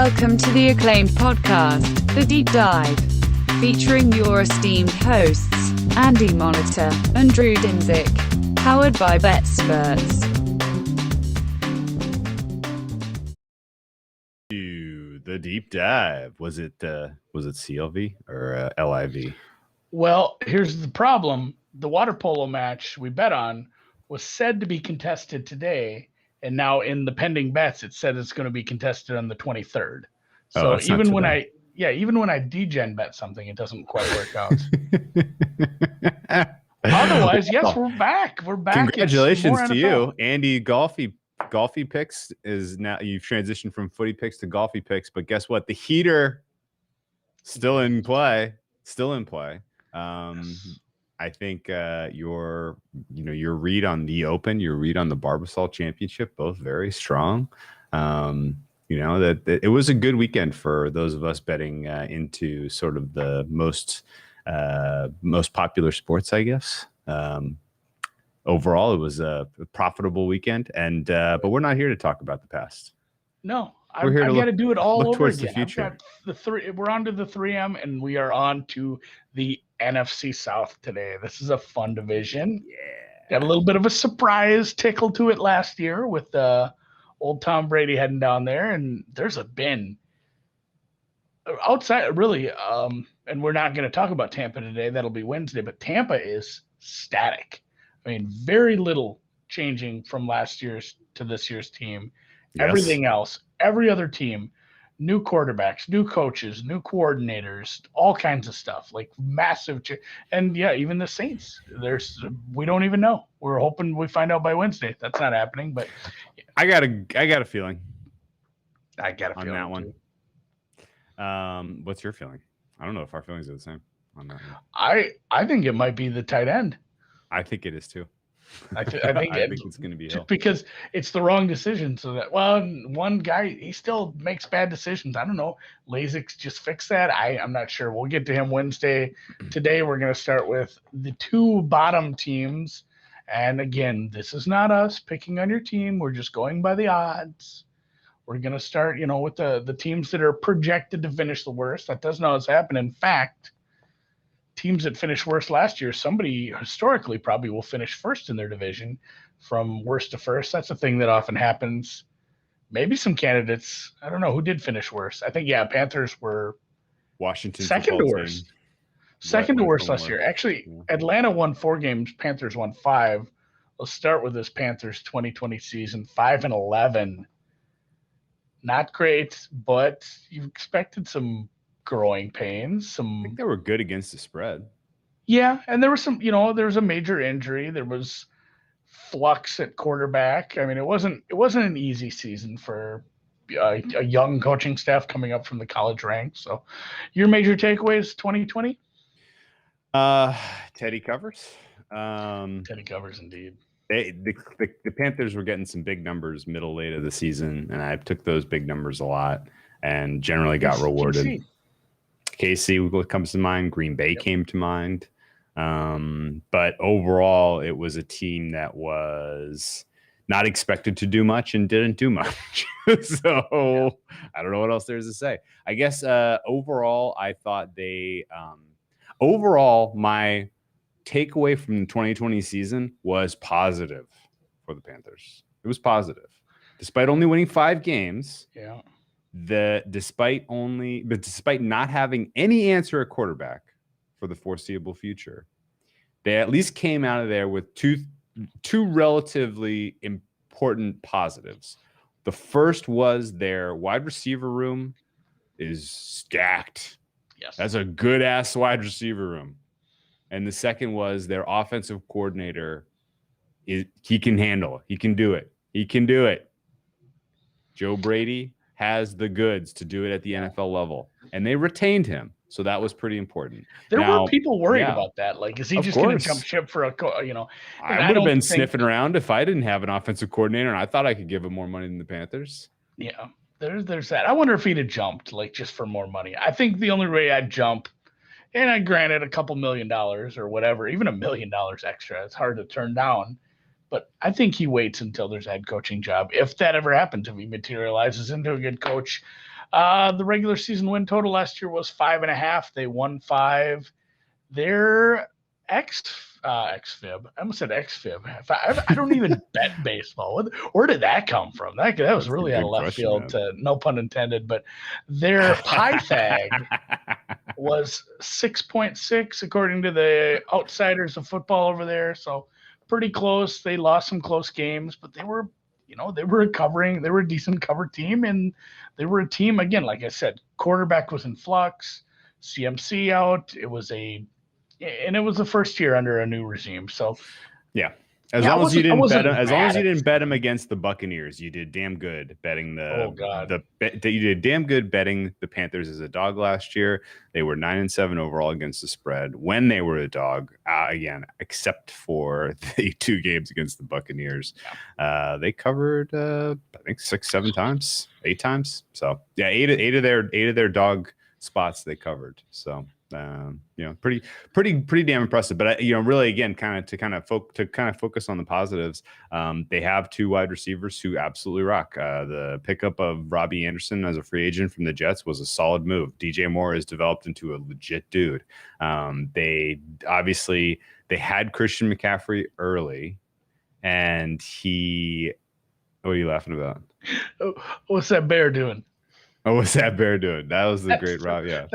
Welcome to the acclaimed podcast, The Deep Dive, featuring your esteemed hosts, Andy Monitor and Drew Dinzik, powered by BETSPERTS. The deep dive. Was it CLV or LIV? Well, here's the problem. The water polo match we bet on was said to be contested today, and now in the pending bets, it said it's going to be contested on the 23rd. So even when I degen bet something, it doesn't quite work out. Otherwise, yes, we're back. We're back. Congratulations to you, Andy. Golfy picks is now, you've transitioned from footy picks to golfy picks, but guess what? The heater still in play. I think your read on the Open, your read on the Barbasol Championship, both very strong. That it was a good weekend for those of us betting into sort of the most popular sports, I guess. Overall, it was a profitable weekend, but we're not here to talk about the past. No, I've got to do it all over again. The future. We're on to the 3M, and we are on to the NFC South today. This is a fun division. Yeah, got a little bit of a surprise tickle to it last year with old Tom Brady heading down there, and there's been outside really. And we're not going to talk about Tampa today. That'll be Wednesday. But Tampa is static. I mean, very little changing from last year's to this year's team. Yes. Everything else, every other team, new quarterbacks, new coaches, new coordinators, all kinds of stuff, like massive. And yeah, even the Saints, we don't even know. We're hoping we find out by Wednesday. That's not happening, but yeah. I got a feeling. I got a feeling on that one. What's your feeling? I don't know if our feelings are the same on that one. I think it might be the tight end. I think it is too. I think it's going to be just because it's the wrong decision. So that one guy, he still makes bad decisions. I don't know. Lasix just fixed that. I'm not sure. We'll get to him Wednesday. Today we're going to start with the two bottom teams. And again, this is not us picking on your team. We're just going by the odds. We're going to start, with the teams that are projected to finish the worst. That doesn't always happen. In fact, teams that finished worst last year, somebody historically probably will finish first in their division from worst to first. That's a thing that often happens. Maybe some candidates, I don't know who did finish worst. I think, Panthers were Washington second to worst. Second to worst last year. Actually, Atlanta won 4 games. Panthers won 5. Let's start with this Panthers 2020 season, 5-11. Not great, but you expected some growing pains. I think they were good against the spread. Yeah, and there was some, there was a major injury. There was flux at quarterback. I mean, it wasn't an easy season for a young coaching staff coming up from the college ranks. So, your major takeaways 2020? Teddy covers. Teddy covers indeed. The Panthers were getting some big numbers late of the season, and I took those big numbers a lot and generally got rewarded. KC comes to mind. Green Bay came to mind. But overall, it was a team that was not expected to do much and didn't do much. So I don't know what else there is to say. I guess overall, I thought overall, my takeaway from the 2020 season was positive for the Panthers. It was positive. Despite only winning 5 games. Yeah. Despite not having any answer at quarterback for the foreseeable future, they at least came out of there with two relatively important positives. The first was their wide receiver room is stacked. Yes, that's a good ass wide receiver room. And the second was their offensive coordinator. He can handle it. He can do it. Joe Brady has the goods to do it at the NFL level, and they retained him, so that was pretty important. There were people worried about that. Like, is he just going to jump ship for I would have been sniffing around if I didn't have an offensive coordinator, and I thought I could give him more money than the Panthers. Yeah, there's that. I wonder if he'd have jumped just for more money. I think the only way I'd jump, and I granted a couple $1 million or whatever, even $1 million extra, it's hard to turn down. But I think he waits until there's a head coaching job. If that ever happens, if he materializes into a good coach, The regular season win total last year was 5.5. They won 5. Their XFIB. I almost said XFIB. I don't even bet baseball. Where did that come from? That was really out of left field. No pun intended. But their Pythag was 6.6 according to the outsiders of football over there. So pretty close. They lost some close games, but they were recovering. They were a decent cover team, and they were a team, again, like I said, quarterback was in flux, CMC out. It was the first year under a new regime. So yeah. As long as you didn't bet him against the Buccaneers, you did damn good betting you did damn good betting the Panthers as a dog last year. They were 9-7 overall against the spread when they were a dog. Again, except for the 2 games against the Buccaneers, they covered I think 6, 7 times, 8 times. So yeah, eight of their dog spots they covered. So. Pretty damn impressive. But really, again, to focus on the positives. They have 2 wide receivers who absolutely rock. The pickup of Robbie Anderson as a free agent from the Jets was a solid move. DJ Moore has developed into a legit dude. They had Christian McCaffrey early, and what are you laughing about? What's that bear doing? Oh, what's that bear doing? That was the great Rob. Yeah,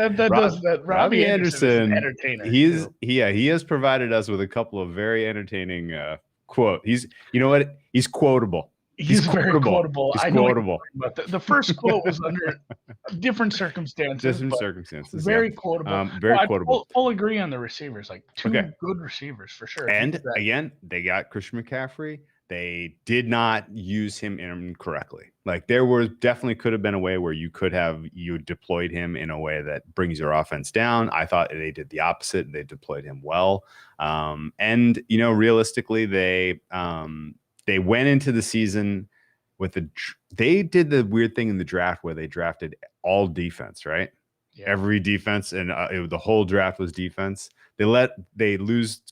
Robbie Anderson. Entertainer. He has provided us with a couple of very entertaining quote. He's quotable. He's very quotable. He's quotable. But the first quote was under different circumstances. Very quotable. Quotable. Full agree on the receivers. Like 2 good receivers for sure. And again, they got Christian McCaffrey. They did not use him incorrectly. Like there definitely could have been a way where you deployed him in a way that brings your offense down. I thought they did the opposite. They deployed him well. And realistically, they went into the season they did the weird thing in the draft where they drafted all defense, right? Yeah. Every defense, and the whole draft was defense. They lost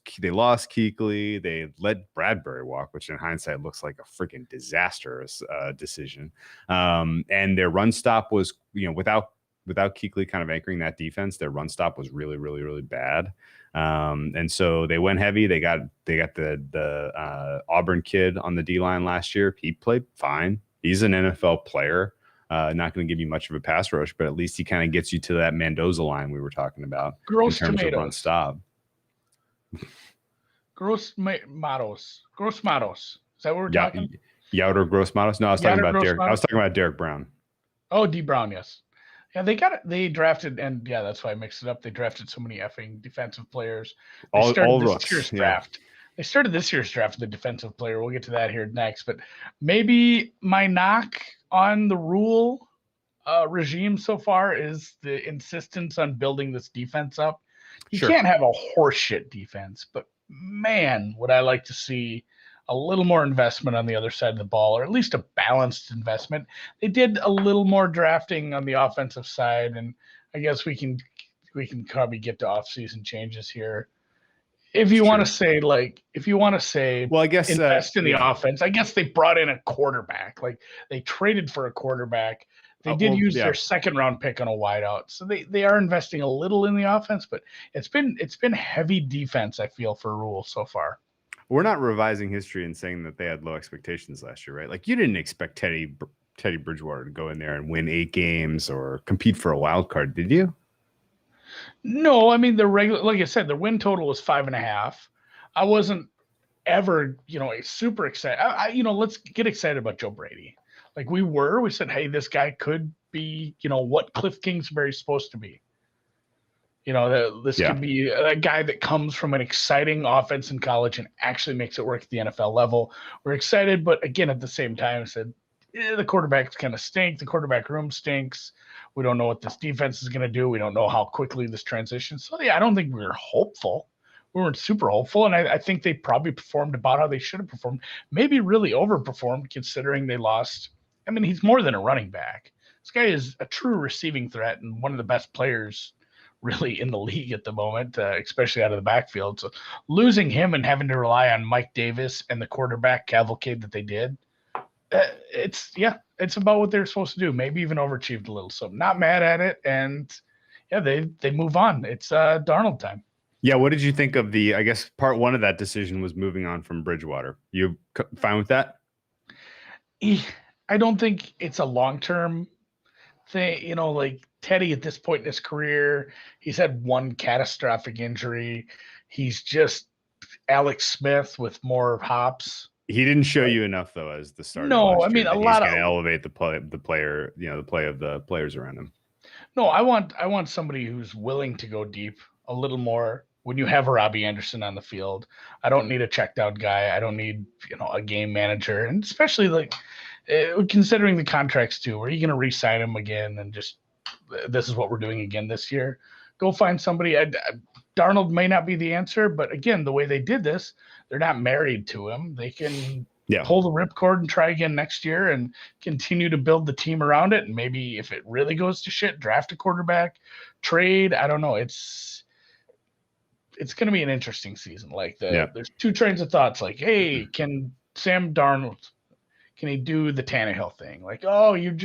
Kuechly. They let Bradbury walk, which in hindsight looks like a freaking disastrous decision. And their run stop was, without Kuechly kind of anchoring that defense, their run stop was really, really, really bad. And so they went heavy. They got the Auburn kid on the D line last year. He played fine. He's an NFL player. Not going to give you much of a pass rush, but at least he kind of gets you to that Mendoza line we were talking about. Gross in terms tomatoes. Of run stop. Gross matos. Is that what we're talking? Yauder Gross matos. No, I was talking about Derek Brown. Oh, D Brown, yes. Yeah, they drafted, and yeah, that's why I mixed it up. They drafted so many effing defensive players. They started this year's draft with the defensive player. We'll get to that here next. But maybe my knock on the rule regime so far is the insistence on building this defense up. You can't have a horseshit defense, but man, would I like to see a little more investment on the other side of the ball, or at least a balanced investment. They did a little more drafting on the offensive side, and I guess we can probably get to off-season changes here. If you want to say, well, I guess invest in the offense. I guess they brought in a quarterback. Like they traded for a quarterback. They did use their second-round pick on a wideout, so they are investing a little in the offense. But it's been heavy defense, I feel, for Rule so far. We're not revising history and saying that they had low expectations last year, right? Like you didn't expect Teddy Bridgewater to go in there and win 8 games or compete for a wild card, did you? No, I mean like I said, the win total was 5.5. I wasn't ever, super excited. Let's get excited about Joe Brady. Like we said, hey, this guy could be, what Cliff Kingsbury's supposed to be. This could be a guy that comes from an exciting offense in college and actually makes it work at the NFL level. We're excited, but again, at the same time, I said, the quarterbacks kind of stink. The quarterback room stinks. We don't know what this defense is going to do. We don't know how quickly this transitions. So, I don't think we were hopeful. We weren't super hopeful, and I think they probably performed about how they should have performed. Maybe really overperformed considering they lost. I mean, he's more than a running back. This guy is a true receiving threat and one of the best players really in the league at the moment, especially out of the backfield. So losing him and having to rely on Mike Davis and the quarterback cavalcade that they did, It's about what they're supposed to do. Maybe even overachieved a little. So I'm not mad at it. And yeah, they move on. It's Darnold time. Yeah, what did you think of I guess part one of that decision was moving on from Bridgewater. You fine with that? I don't think it's a long-term thing. Like Teddy at this point in his career, he's had one catastrophic injury. He's just Alex Smith with more hops. He didn't show you enough though as the starter. No, I mean he's going to elevate the player, the play of the players around him. No, I want somebody who's willing to go deep a little more. When you have a Robbie Anderson on the field, I don't need a checked out guy. I don't need a game manager, and especially like considering the contracts too. Are you going to re-sign him again and just this is what we're doing again this year? Go find somebody. Darnold may not be the answer, but again, the way they did this, they're not married to him. They can pull the ripcord and try again next year and continue to build the team around it. And maybe if it really goes to shit, draft a quarterback, trade. I don't know. It's going to be an interesting season. Like there's two trains of thoughts. Like, hey, can Sam Darnold, can he do the Tannehill thing? Like, oh, you had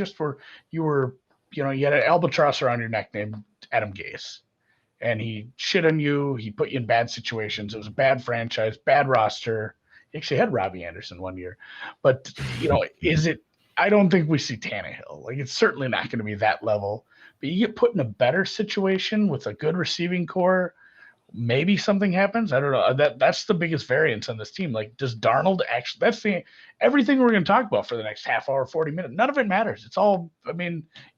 an albatross around your neck named Adam Gase. And he shit on you. He put you in bad situations. It was a bad franchise, bad roster. He actually had Robbie Anderson one year. But, I don't think we see Tannehill. Like, it's certainly not going to be that level. But you get put in a better situation with a good receiving core, maybe something happens. I don't know. That's the biggest variance on this team. Like, does Darnold actually – everything we're going to talk about for the next half hour, 40 minutes, none of it matters. It's all –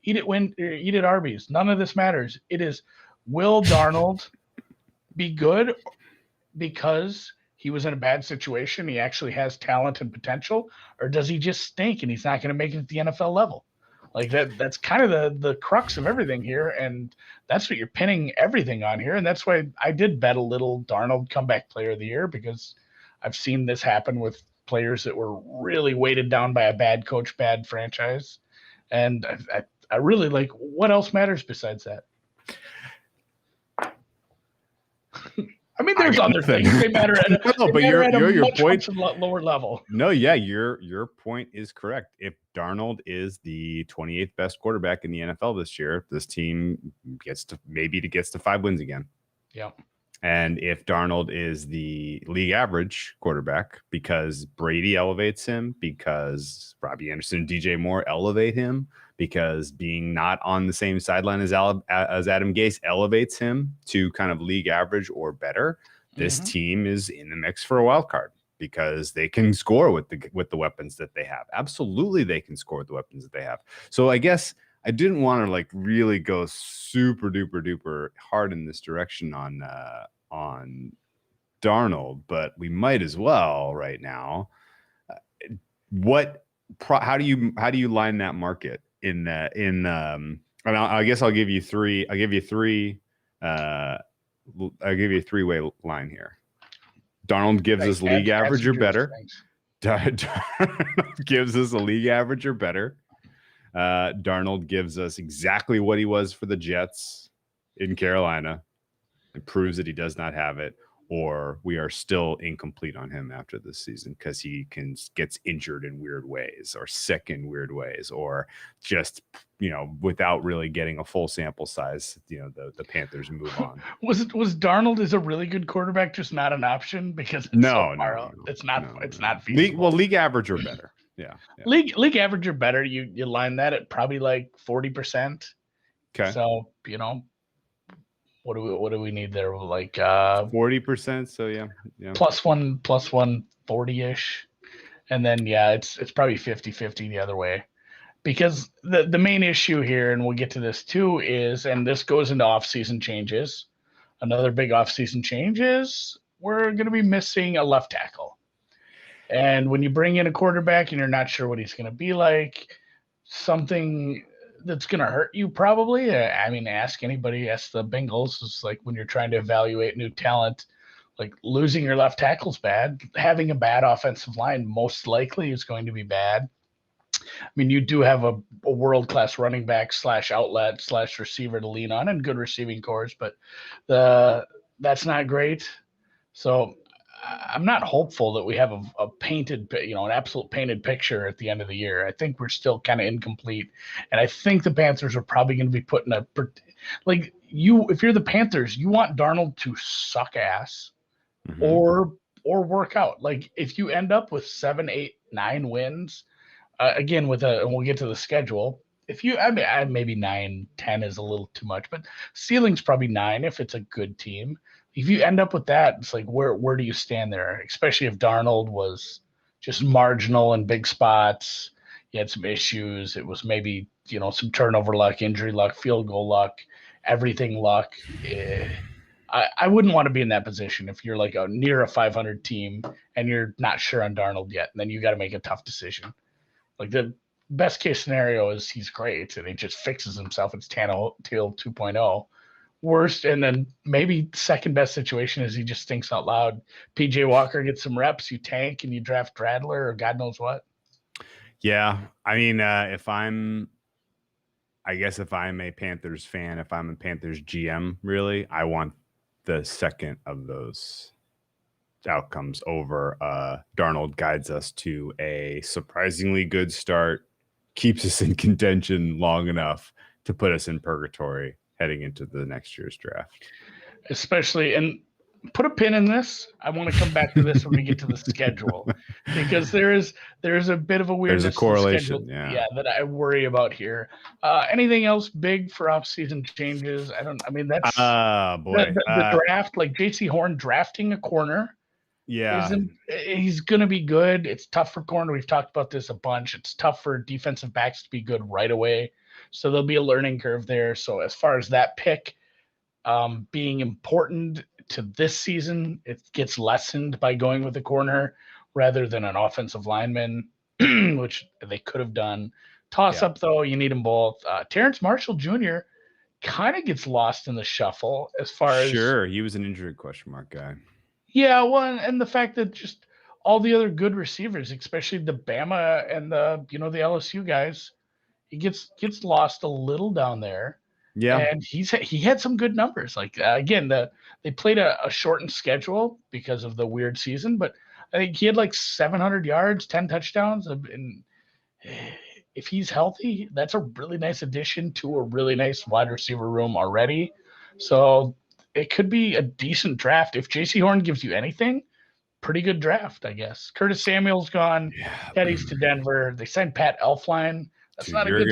eat it Arby's. None of this matters. It is – will Darnold be good because he was in a bad situation? He actually has talent and potential, or does he just stink and he's not going to make it at the NFL level? Like that's kind of the crux of everything here. And that's what you're pinning everything on here. And that's why I did bet a little Darnold comeback player of the year, because I've seen this happen with players that were really weighted down by a bad coach, bad franchise. And I really like, what else matters besides that? I mean, there's other things. They matter at your point lower level. No, yeah, your point is correct. If Darnold is the 28th best quarterback in the NFL this year, this team gets to 5 wins again. Yeah. And if Darnold is the league average quarterback because Brady elevates him, because Robbie Anderson and DJ Moore elevate him, because being not on the same sideline as Adam Gase elevates him to kind of league average or better, this team is in the mix for a wild card because they can score with the weapons that they have. Absolutely, they can score with the weapons that they have. So I guess I didn't want to like really go super duper hard in this direction on Darnold, but we might as well right now. How do you line that market in I guess I'll give you three. I'll give you a three-way line here. Darnold gives us league average or better. Darnold gives us a league average or better. Darnold gives us exactly what he was for the Jets in Carolina. It proves that he does not have it, or we are still incomplete on him after this season because he gets injured in weird ways or sick in weird ways, or just, without really getting a full sample size, the Panthers move on. Was Darnold is a really good quarterback, just not an option because it's it's not feasible. League average or better. Yeah. League average or better. You line that at probably like 40%. Okay. So, what do we need there? Like 40%. So yeah. Plus one 40-ish. And then it's probably 50-50 the other way. Because the main issue here, and we'll get to this too, is, and this goes into off-season changes. Another big off-season change is we're going to be missing a left tackle. And when you bring in a quarterback and you're not sure what he's going to be like, something that's going to hurt you probably. Ask anybody, ask the Bengals. It's like when you're trying to evaluate new talent, like losing your left tackle's bad. Having a bad offensive line most likely is going to be bad. You do have a world-class running back / outlet / receiver to lean on and good receiving cores, but that's not great. So I'm not hopeful that we have a painted, an absolute painted picture at the end of the year. I think we're still kind of incomplete, and I think the Panthers are probably going to be putting if you're the Panthers, you want Darnold to suck ass or work out. Like if you end up with 7, 8, 9 wins, again and we'll get to the schedule. If you, maybe 9, 10 is a little too much, but ceiling's probably 9 if it's a good team. If you end up with that, it's like where do you stand there? Especially if Darnold was just marginal in big spots, he had some issues. It was maybe some turnover luck, injury luck, field goal luck, everything luck. I wouldn't want to be in that position if you're like near a 500 team and you're not sure on Darnold yet. And then you got to make a tough decision. Like the best case scenario is he's great and he just fixes himself. It's Tannehill 2.0. Worst, and then maybe second best situation is he just thinks out loud. PJ Walker gets some reps, you tank and you draft Radler or God knows what. Yeah, I mean, if I'm a Panthers fan, if I'm a Panthers GM, really, I want the second of those outcomes over. Darnold guides us to a surprisingly good start, keeps us in contention long enough to put us in purgatory heading into the next year's draft. Especially, and put a pin in this. I want to come back to this when we get to the schedule, because there is a bit of a weirdness. There's a correlation, yeah, that I worry about here. Anything else big for off-season changes? That's the draft, like J.C. Horn drafting a corner. Yeah, he's going to be good. It's tough for corner. We've talked about this a bunch. It's tough for defensive backs to be good right away. So there'll be a learning curve there. So as far as that pick being important to this season, it gets lessened by going with a corner rather than an offensive lineman, which they could have done. Toss-up, though, you need them both. Terrence Marshall Jr. kind of gets lost in the shuffle as far as... Sure, he was an injury question mark guy. Yeah, well, and the fact that just all the other good receivers, especially the Bama and the LSU guys, he gets lost a little down there. Yeah, and he had some good numbers. Like again, they played a shortened schedule because of the weird season, but I think he had like 700 yards, 10 touchdowns, and if he's healthy, that's a really nice addition to a really nice wide receiver room already. So it could be a decent draft if J.C. Horn gives you anything. Pretty good draft, I guess. Curtis Samuel's gone. Teddy's to Denver. They signed Pat Elflein. That's not a good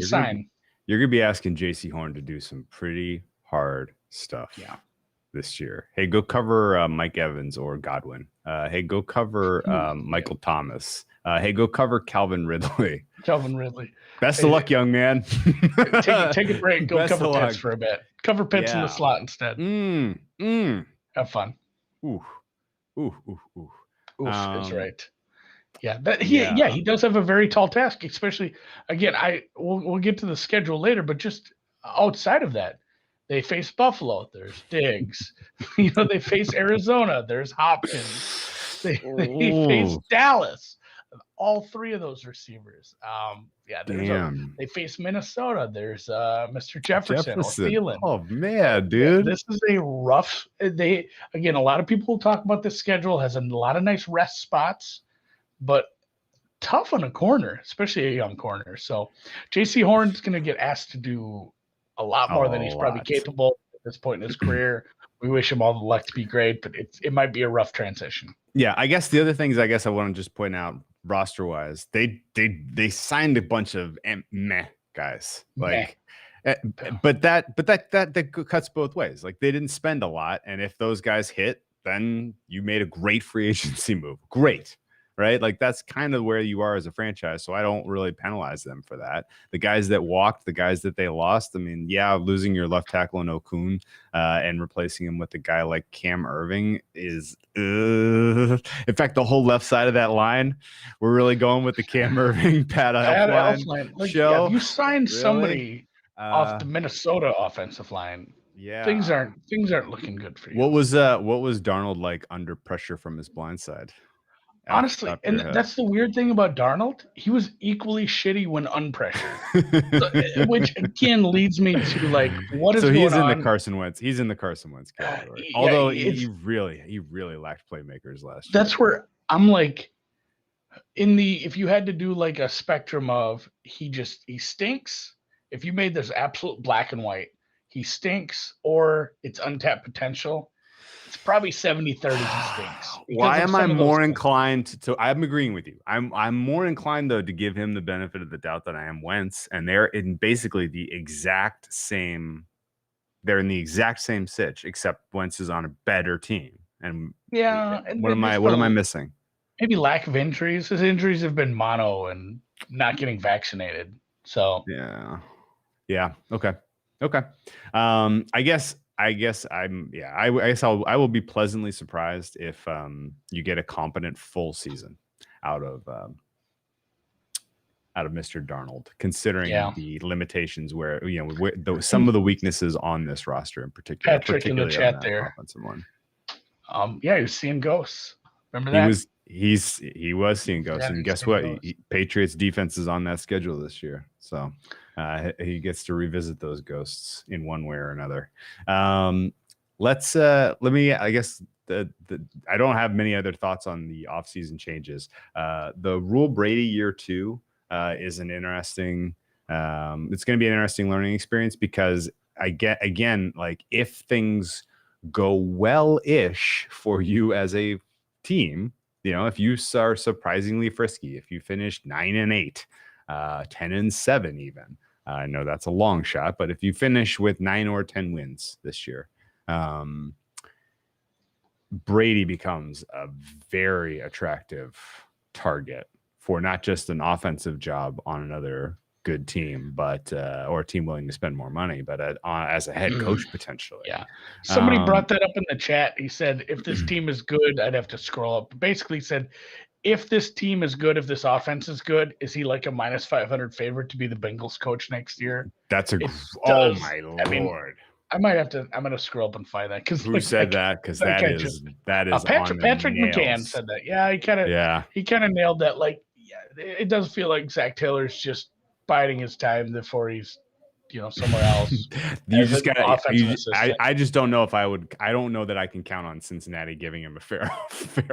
sign. You're going to be asking J.C. Horn to do some pretty hard stuff this year. Hey, go cover Mike Evans or Godwin. Hey, go cover Michael Thomas. Hey, go cover Calvin Ridley. Best of luck, young man. Take a break. Go cover Pitts for a bit. Cover Pitts in the slot instead. Have fun. Ooh, is right. Yeah, he does have a very tall task, especially, again, we'll get to the schedule later, but just outside of that, they face Buffalo, there's Diggs. They face Arizona, there's Hopkins. They face Dallas, all three of those receivers. They face Minnesota, there's Mr. Jefferson. Or Thielen. Oh man, dude. This is a rough, a lot of people talk about this schedule, has a lot of nice rest spots, but tough on a corner, especially a young corner. So J.C. Horn's going to get asked to do a lot more than he's probably capable at this point in his career. We wish him all the luck to be great, but it might be a rough transition. Yeah, I guess the other things I want to just point out roster wise, they signed a bunch of meh guys, like, but that cuts both ways. Like they didn't spend a lot, and if those guys hit, then you made a great free agency move. Great. Right? Like that's kind of where you are as a franchise. So I don't really penalize them for that. The guys that walked, the guys that they lost. I mean, losing your left tackle in Okun and replacing him with a guy like Cam Irving is, in fact, the whole left side of that line, we're really going with the Cam Irving, Pat Elflein show. You signed somebody off the Minnesota offensive line. Yeah, things aren't looking good for you. What was Darnold like under pressure from his blind side? Honestly, and that's the weird thing about Darnold. He was equally shitty when unpressured, which again leads me to like, what is going on? So he's in the Carson Wentz. He's in the Carson Wentz category. Although he really lacked playmakers last year. That's where I'm like, if you had to do like a spectrum of he stinks. If you made this absolute black and white, he stinks or it's untapped potential. It's probably 70-30 he stinks. Why am I more inclined to I'm agreeing with you. I'm more inclined though to give him the benefit of the doubt that I am Wentz, and they're in basically the exact same sitch, except Wentz is on a better team. And what am I missing? Maybe lack of injuries. His injuries have been mono and not getting vaccinated. So yeah. Okay. I guess I will be pleasantly surprised if you get a competent full season out of Mr. Darnold, considering the limitations where some of the weaknesses on this roster in particular. Patrick in the chat there. One. He was seeing ghosts. Remember that? He was seeing ghosts, and guess what? Patriots defense is on that schedule this year, so he gets to revisit those ghosts in one way or another. I guess I don't have many other thoughts on the offseason changes. The Rule Brady year 2 is an interesting. It's going to be an interesting learning experience because if things go well-ish for you as a team. If you are surprisingly frisky, if you finish 9-8, 10-7 even, I know that's a long shot, but if you finish with 9 or 10 wins this year, Brady becomes a very attractive target for not just an offensive job on another good team, but or a team willing to spend more money, but as a head coach potentially. Yeah. Somebody brought that up in the chat. He said, if this team is good, I'd have to scroll up. Basically said, if this team is good, if this offense is good, is he like a minus 500 favorite to be the Bengals coach next year? That's oh my Lord. I mean, I'm going to scroll up and find that. Who said that? Because that is Patrick McCann said that. Yeah. He kind of nailed that. Like, it does feel like Zach Taylor's just biding his time before he's somewhere else. You just got I just don't know if I don't know that I can count on Cincinnati giving him a fair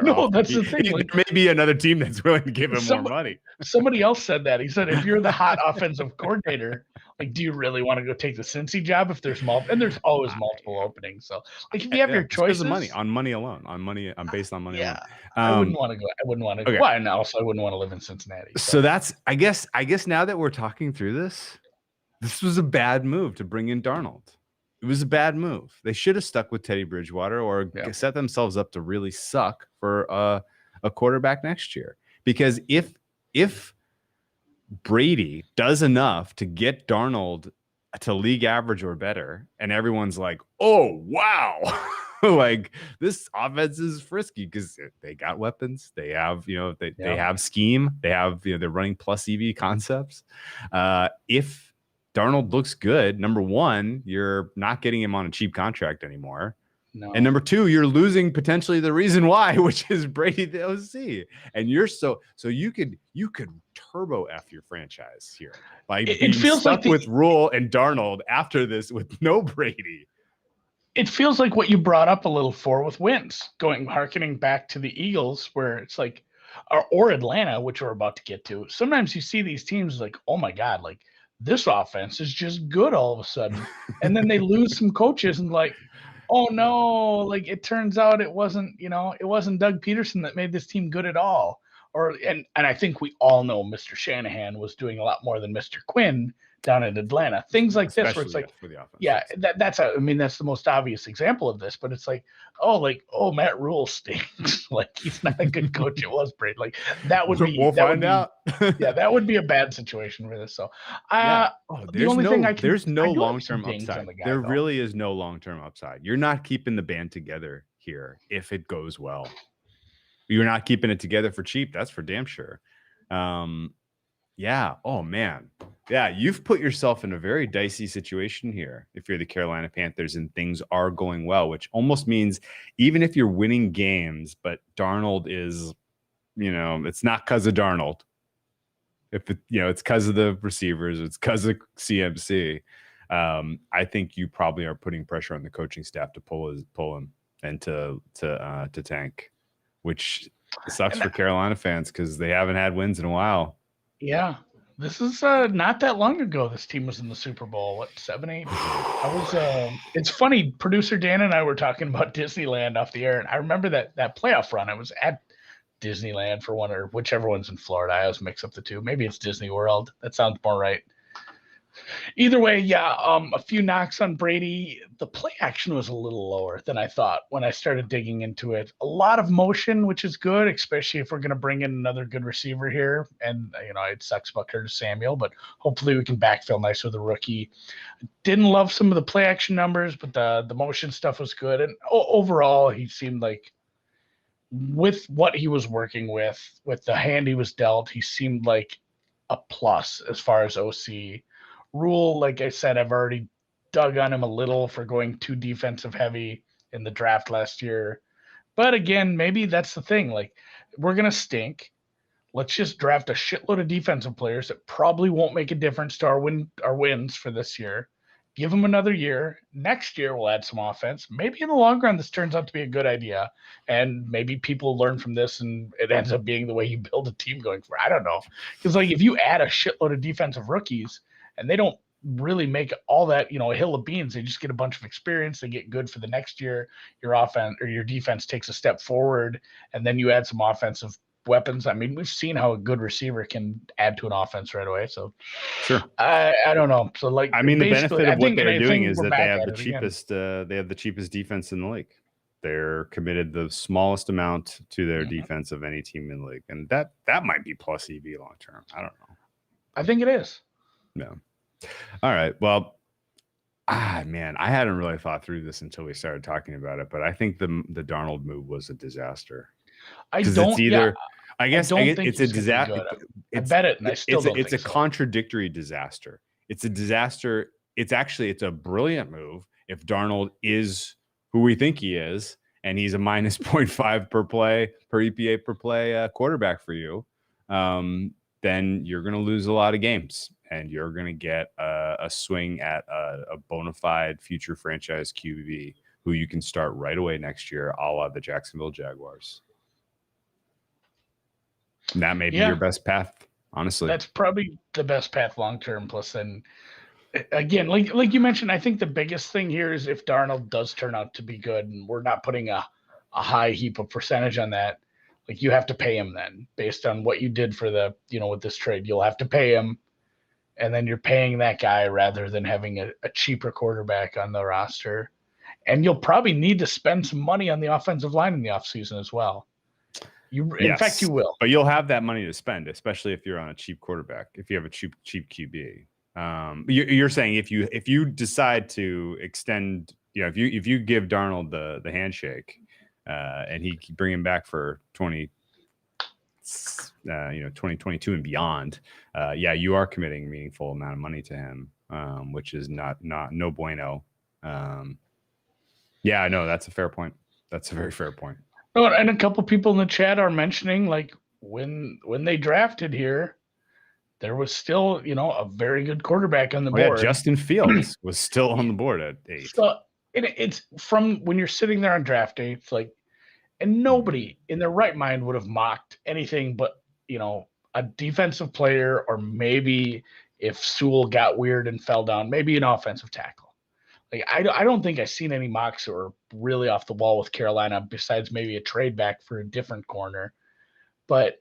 no offer. That's the thing, there may be another team that's willing to give him more money. Somebody else said that. He said, if you're the hot offensive coordinator, like, do you really want to go take the Cincy job if there's and there's always multiple openings. So like, if you have your choices of money alone, I'm based on money alone. I wouldn't want to go. I wouldn't want to. Okay. Well, and also I wouldn't want to live in Cincinnati. So that's I guess now that we're talking through this was a bad move to bring in Darnold. It was a bad move. They should have stuck with Teddy Bridgewater or set themselves up to really suck for a quarterback next year. Because if Brady does enough to get Darnold to league average or better, and everyone's like, oh, wow, like this offense is frisky because they got weapons. They have, they have scheme. They have, they're running plus EV concepts. If Darnold looks good, number one, you're not getting him on a cheap contract anymore. No. And number two, you're losing potentially the reason why, which is Brady the OC. And you're so you could turbo F your franchise here by being stuck with Rule and Darnold after this with no Brady. It feels like what you brought up a little with Wentz, harkening back to the Eagles, where it's like, or Atlanta, which we're about to get to. Sometimes you see these teams like, oh my God, like this offense is just good all of a sudden. And then they lose some coaches and like, oh no, like it turns out it wasn't Doug Peterson that made this team good at all. And I think we all know Mr. Shanahan was doing a lot more than Mr. Quinn down in Atlanta. Things like this, where it's like, for the offense. That's the most obvious example of this. But it's like, Matt Rule stinks. Like he's not a good coach. It was Brady. Like that would be. We'll find out. That would be a bad situation for this. So, there's no long-term upside. There really is no long-term upside. You're not keeping the band together here if it goes well. You're not keeping it together for cheap. That's for damn sure. Yeah. Oh man. Yeah. You've put yourself in a very dicey situation here. If you're the Carolina Panthers and things are going well, which almost means even if you're winning games, but Darnold is it's not because of Darnold. If it's because of the receivers, it's because of CMC. I think you probably are putting pressure on the coaching staff to pull him and to tank, which sucks for Carolina fans because they haven't had wins in a while. Yeah, this is not that long ago. This team was in the Super Bowl. What, 7, 8? It's funny. Producer Dan and I were talking about Disneyland off the air, and I remember that playoff run. I was at Disneyland for one, or whichever one's in Florida. I always mix up the two. Maybe it's Disney World. That sounds more right. Either way, yeah, a few knocks on Brady. The play action was a little lower than I thought when I started digging into it. A lot of motion, which is good, especially if we're going to bring in another good receiver here. And, it sucks about Curtis Samuel, but hopefully we can backfill nice with a rookie. Didn't love some of the play action numbers, but the motion stuff was good. And overall, he seemed like, with what he was working with the hand he was dealt, he seemed like a plus as far as OC. Rule, like I said, I've already dug on him a little for going too defensive heavy in the draft last year. But again, maybe that's the thing. Like, we're going to stink. Let's just draft a shitload of defensive players that probably won't make a difference to our wins for this year. Give them another year. Next year, we'll add some offense. Maybe in the long run, this turns out to be a good idea. And maybe people learn from this and it ends up being the way you build a team going forward. I don't know. Because, if you add a shitload of defensive rookies and they don't really make all that, a hill of beans, they just get a bunch of experience. They get good for the next year. Your offense or your defense takes a step forward, and then you add some offensive weapons. I mean, we've seen how a good receiver can add to an offense right away. So sure. I don't know. So the benefit of what they're doing is that they have the cheapest defense in the league. They're committed the smallest amount to their defense of any team in the league. And that might be plus EV long term. I don't know. I think it is. No. All right. Well, man, I hadn't really thought through this until we started talking about it, but I think the Darnold move was a disaster. I guess it's a disaster. I bet it, and I still don't think it's a contradictory disaster. It's a disaster. It's a brilliant move if Darnold is who we think he is, and he's a minus 0.5 per EPA per play quarterback for you. Then you're going to lose a lot of games, and you're going to get a swing at a bona fide future franchise QB who you can start right away next year, a la the Jacksonville Jaguars. And that may be your best path, honestly. That's probably the best path long term. Plus, then again, like you mentioned, I think the biggest thing here is if Darnold does turn out to be good, and we're not putting a high heap of percentage on that. Like, you have to pay him then based on what you did for the, with this trade. You'll have to pay him, and then you're paying that guy rather than having a cheaper quarterback on the roster. And you'll probably need to spend some money on the offensive line in the offseason as well. In fact, you will. But you'll have that money to spend, especially if you're on a cheap quarterback, if you have a cheap QB. You're saying if you decide to extend, if you give Darnold the handshake, and he bring him back for 2022 and beyond, you are committing a meaningful amount of money to him, which is not no bueno. No, that's a fair point. That's a very fair point. Oh, and a couple people in the chat are mentioning, like, when they drafted here, there was still, a very good quarterback on the board. Yeah, Justin Fields was still on the board at 8. So it's from when you're sitting there on draft day, it's like, and nobody in their right mind would have mocked anything but, a defensive player, or maybe if Sewell got weird and fell down, maybe an offensive tackle. Like, I don't think I've seen any mocks that were really off the wall with Carolina, besides maybe a trade back for a different corner. But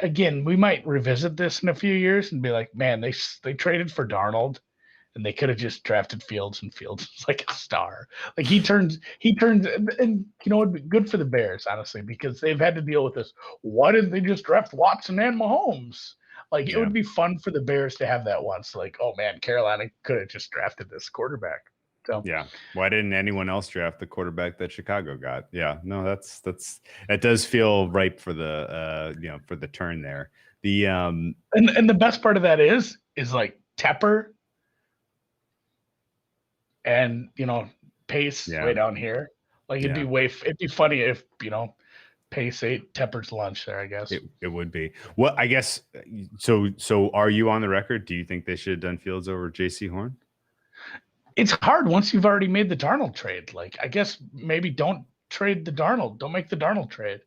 again, we might revisit this in a few years and be like, man, they traded for Darnold, and they could have just drafted Fields, and Fields is like a star. Like, he turns, and it'd be good for the Bears, honestly, because they've had to deal with this. Why didn't they just draft Watson and Mahomes? Like, it would be fun for the Bears to have that once. Like, oh man, Carolina could have just drafted this quarterback. So why didn't anyone else draft the quarterback that Chicago got? Yeah, no, that does feel ripe for the for the turn there. The and the best part of that is like Tepper and Pace way down here. Like, it'd be funny if Pace 8 Tepper's lunch there, I guess. It would be. Well, I guess so are you on the record? Do you think they should have done Fields over JC Horn? It's hard once you've already made the Darnold trade. Like, I guess maybe don't trade the Darnold. Don't make the Darnold trade.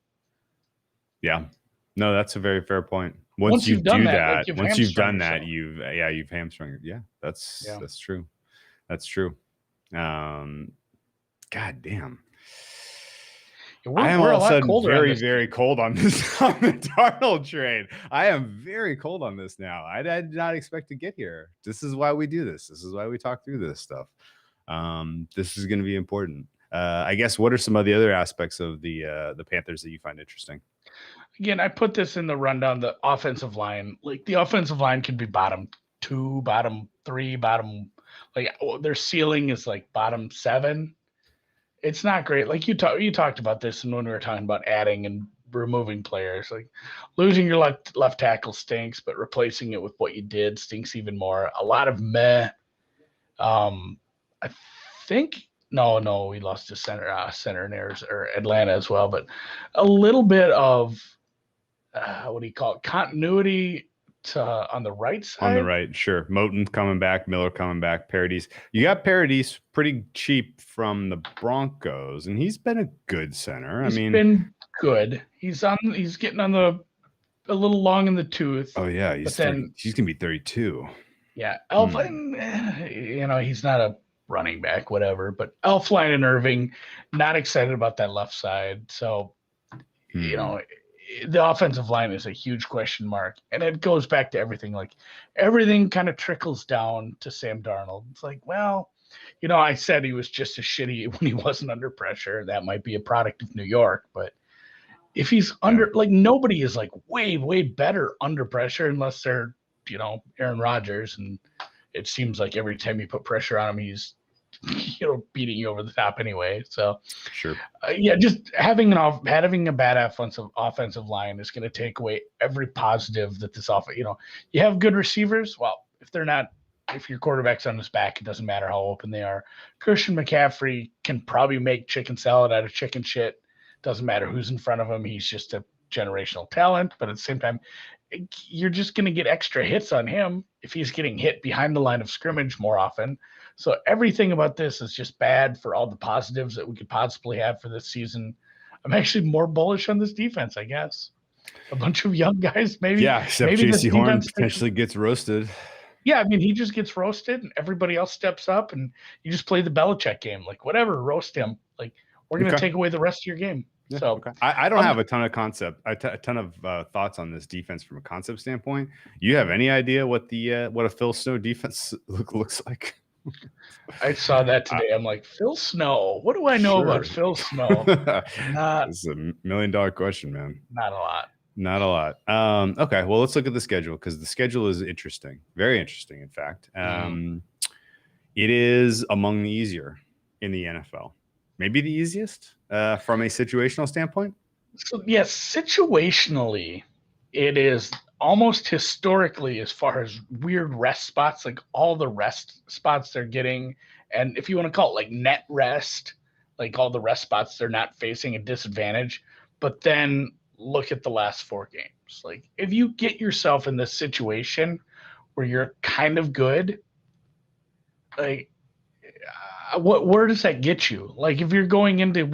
Yeah. No, that's a very fair point. Once you've done that, you've hamstrung. Yeah, that's true. That's true. God damn. I am all of a sudden very cold on this on the Darnold trade. I am very cold on this now. I did not expect to get here. This is why we do this. This is why we talk through this stuff. This is going to be important. I guess. What are some of the other aspects of the Panthers that you find interesting? Again, I put this in the rundown. The offensive line, like the offensive line, could be bottom 2, bottom 3, bottom. Like their ceiling is like bottom 7. It's not great. Like you talked about this, and when we were talking about adding and removing players, like losing your left tackle stinks, but replacing it with what you did stinks even more. A lot of meh. I think no, we lost to center in Atlanta as well, but a little bit of what do you call it? Continuity on the right side. On the right, sure. Moton coming back, Miller coming back, Paradis. You got Paradis pretty cheap from the Broncos, and he's been a good center. He's been good. He's getting on a little long in the tooth. Oh yeah, he's gonna be 32. Yeah, Elflein, he's not a running back, whatever. But Elflein and Irving, not excited about that left side. So, the offensive line is a huge question mark, and it goes back to everything. Like everything kind of trickles down to Sam Darnold. It's like, well, I said he was just as shitty when he wasn't under pressure. That might be a product of New York, but if he's under, like nobody is like way, way better under pressure unless they're, Aaron Rodgers. And it seems like every time you put pressure on him, he's, beating you over the top anyway. So sure. Just having a bad offensive line is going to take away every positive that this offense, you have good receivers. Well, if your quarterback's on his back, it doesn't matter how open they are. Christian McCaffrey can probably make chicken salad out of chicken shit. Doesn't matter who's in front of him. He's just a generational talent, but at the same time, you're just going to get extra hits on him if he's getting hit behind the line of scrimmage more often. So everything about this is just bad for all the positives that we could possibly have for this season. I'm actually more bullish on this defense, I guess. A bunch of young guys, maybe. Yeah, except JC Horn potentially gets roasted. Yeah, I mean, he just gets roasted and everybody else steps up and you just play the Belichick game. Like, whatever, roast him. Like, we're going to take away the rest of your game. Yeah, so I don't have a ton of thoughts on this defense from a concept standpoint. You have any idea what a Phil Snow defense looks like? I saw that today. I'm like, Phil Snow. What do I know about Phil Snow? It's a $1 million question, man. Not a lot. Not a lot. Okay, well, let's look at the schedule because the schedule is interesting. Very interesting, in fact. It is among the easier in the NFL. Maybe the easiest from a situational standpoint. So, yes, situationally, it is almost historically as far as weird rest spots, like all the rest spots they're getting. And if you want to call it like net rest, like all the rest spots, they're not facing a disadvantage. But then look at the last 4 games. Like if you get yourself in this situation where you're kind of good, like where does that get you? Like if you're going into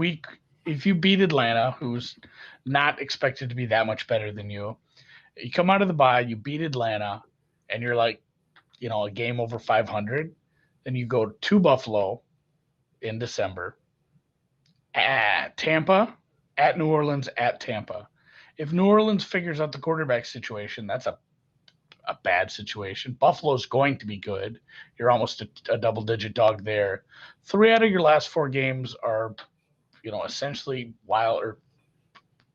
if you beat Atlanta, who's not expected to be that much better than you, you come out of the bye, you beat Atlanta, and you're like, a game over 500. Then you go to Buffalo in December, at Tampa, at New Orleans, at Tampa. If New Orleans figures out the quarterback situation, that's a bad situation. Buffalo's going to be good. You're almost a double-digit dog there. 3 out of your last 4 games are, essentially wild or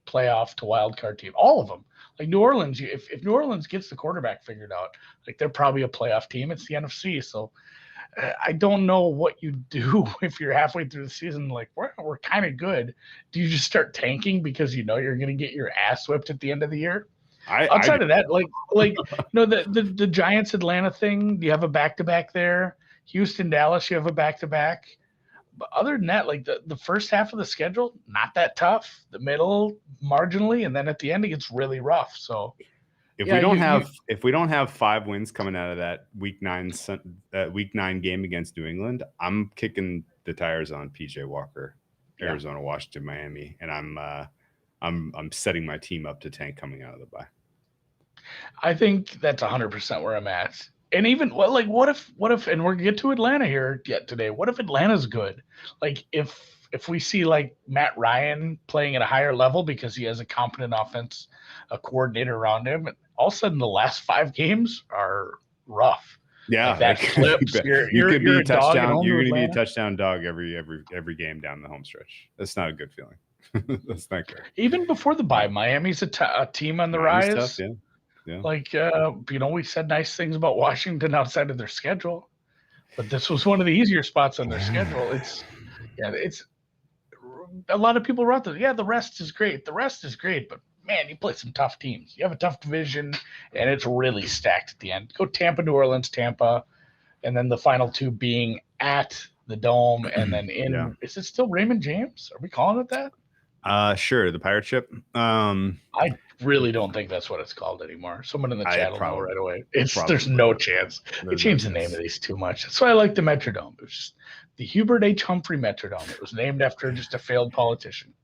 playoff to wild card team. All of them. Like New Orleans, if New Orleans gets the quarterback figured out, like they're probably a playoff team. It's the NFC, so I don't know what you do if you're halfway through the season. Like we're kind of good. Do you just start tanking because you're going to get your ass whipped at the end of the year? Outside of that, the Giants Atlanta thing, you have a back-to-back there. Houston Dallas, you have a back-to-back. But other than that, like the first half of the schedule, not that tough. The middle, marginally, and then at the end, it gets really rough. So if yeah, we don't have 5 wins coming out of that week 9 game against New England, I'm kicking the tires on PJ Walker, Arizona, Washington, Miami, and I'm setting my team up to tank coming out of the bye. I think that's 100% where I'm at. And even what if, and we're gonna get to Atlanta here yet today. What if Atlanta's good? Like if we see like Matt Ryan playing at a higher level because he has a competent offense, a coordinator around him, and all of a sudden the last 5 games are rough. Yeah, like that flips. You could be a touchdown. You're going to be a Atlanta. touchdown dog every game down the home stretch. That's not a good feeling. That's not good. Even before the bye, Miami's a team on the rise. Tough, yeah. Yeah. Like, we said nice things about Washington outside of their schedule, but this was one of the easier spots on their schedule. It's a lot of people wrote that. Yeah, the rest is great. The rest is great, but man, you play some tough teams. You have a tough division, and it's really stacked at the end. Go Tampa, New Orleans, Tampa, and then the final 2 being at the Dome, and then is it still Raymond James? Are we calling it that? Sure, the pirate ship. I really don't think that's what it's called anymore. Someone in the chat will know right away. There's no chance. They changed the name of these too much. That's why I like the Metrodome. It was just the Hubert H. Humphrey Metrodome. It was named after just a failed politician.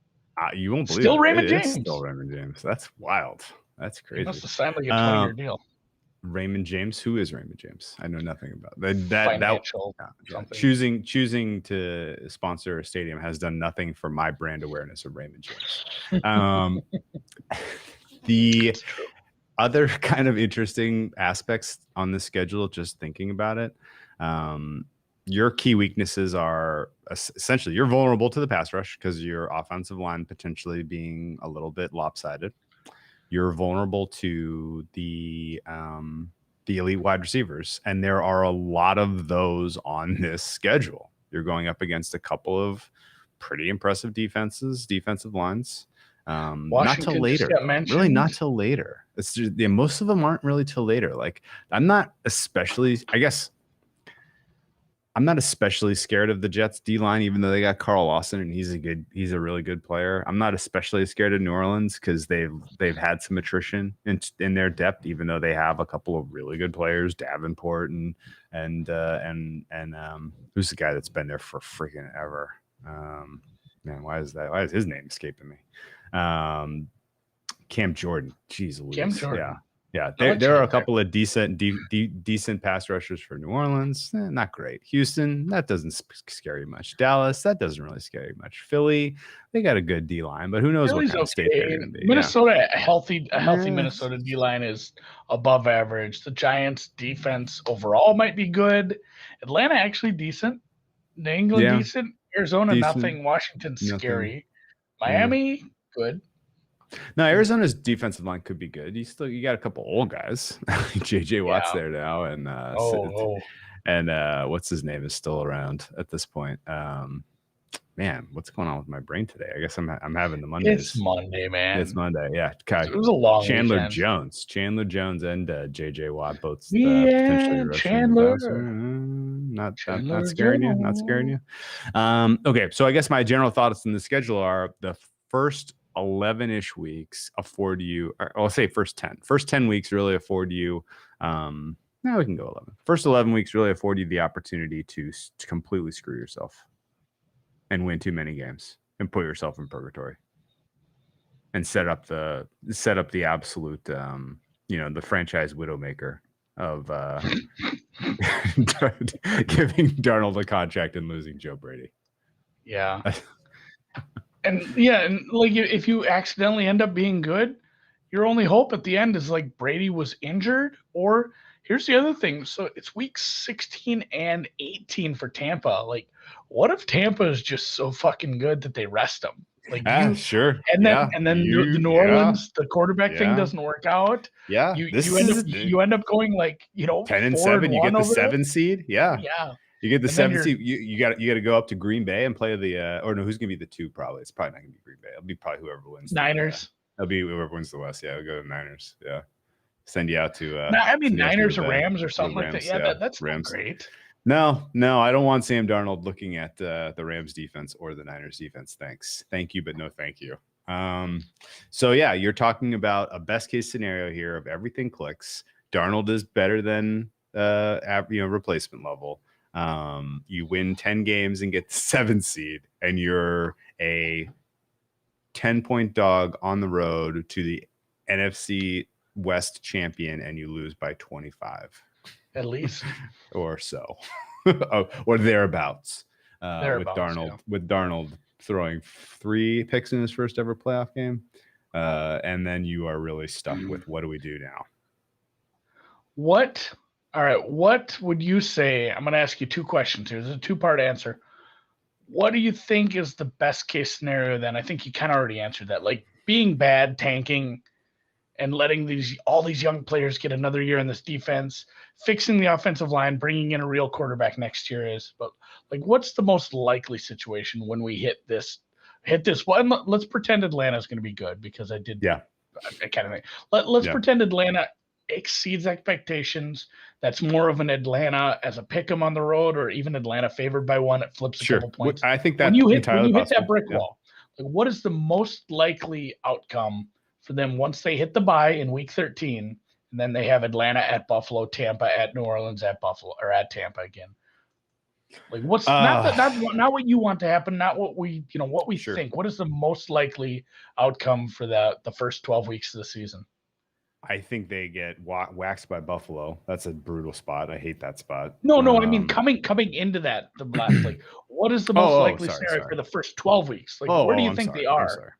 You won't believe still it. Raymond It is James. still Raymond James. That's wild. That's crazy. He must have signed like a 20-year deal. Raymond James. Who is Raymond James? I know nothing about choosing to sponsor a stadium has done nothing for my brand awareness of Raymond James. The other kind of interesting aspects on the schedule, just thinking about it, your key weaknesses are essentially you're vulnerable to the pass rush because your offensive line potentially being a little bit lopsided. You're vulnerable to the elite wide receivers, and there are a lot of those on this schedule. You're going up against a couple of pretty impressive defensive lines. Not till later. Really, not till later. It's just, most of them aren't really till later. Like I'm not especially scared of the Jets D line, even though they got Carl Lawson and he's a really good player. I'm not especially scared of New Orleans because they've had some attrition in their depth, even though they have a couple of really good players, Davenport and who's the guy that's been there for freaking ever? Man, why is his name escaping me? Cam Jordan. Jeez Louise. Cam Jordan. Yeah. There are a couple of decent pass rushers for New Orleans. Not great. Houston, that doesn't scare you much. Dallas, that doesn't really scare you much. Philly, they got a good D line, but who knows what kind of state they're going to be. Minnesota, a healthy Minnesota D line is above average. The Giants' defense overall might be good. Atlanta actually decent. New England decent. Arizona decent. Nothing. Washington scary. Miami good. No, Arizona's defensive line could be good. You got a couple old guys. JJ Watt's there now, and what's his name is still around at this point. Man, what's going on with my brain today? I guess I'm having the Mondays. It's Monday, man. It's Monday. Yeah, it was a long Chandler weekend. Chandler Jones, and JJ Watt both potentially Chandler. Not scaring you. Not scaring you. Okay, so I guess my general thoughts on the schedule are the first 11-ish weeks afford you, or I'll say first 10 weeks really afford you. Now we can go 11. First 11 weeks really afford you the opportunity to completely screw yourself and win too many games and put yourself in purgatory and set up the absolute, the franchise widowmaker of giving Darnold a contract and losing Joe Brady. Yeah. And like if you accidentally end up being good, your only hope at the end is like Brady was injured. Or here's the other thing. So it's weeks 16 and 18 for Tampa. Like, what if Tampa is just so fucking good that they rest them? Like, sure. And then the New Orleans, the quarterback thing doesn't work out. Yeah. You end up going like, 10-7. You get the 7 seed. Yeah. Yeah. You get the 7 seed. You got to go up to Green Bay and play the who's gonna be the 2 probably. It's probably not gonna be Green Bay. It'll be probably whoever wins. Niners. It'll be whoever wins the West. Yeah, we'll go to Niners. Yeah. Send you out to Niners or Rams or something like that. Yeah, that's Rams. Great. No, I don't want Sam Darnold looking at the Rams defense or the Niners defense. Thank you, but no thank you. So yeah, you're talking about a best case scenario here of everything clicks. Darnold is better than replacement level. You win 10 games and get the 7th seed, and you're a 10-point dog on the road to the NFC West champion, and you lose by 25. At least. Or so. Or thereabouts. Thereabouts, with Darnold throwing 3 picks in his first ever playoff game. And then you are really stuck with, what do we do now? All right, what would you say? I'm going to ask you 2 questions here. There's a 2-part answer. What do you think is the best case scenario then? I think you kind of already answered that. Like being bad, tanking, and letting all these young players get another year in this defense, fixing the offensive line, bringing in a real quarterback next year is. But like, what's the most likely situation when we hit this? Well, let's pretend Atlanta's going to be good, because I did. Yeah. I kind of think. Let's pretend Atlanta exceeds expectations. That's more of an Atlanta as a pick 'em on the road, or even Atlanta favored by 1. It flips a couple points. I think that when you hit that brick wall, like, what is the most likely outcome for them once they hit the bye in week 13, and then they have Atlanta at Buffalo, Tampa at New Orleans, at Buffalo, or at Tampa again? Like, what's not what you want to happen, not what we think. What is the most likely outcome for the first 12 weeks of the season? I think they get waxed by Buffalo. That's a brutal spot. I hate that spot. No, I mean coming into the last, like, what is the most likely scenario for the first 12 weeks? Like, where do you think they are?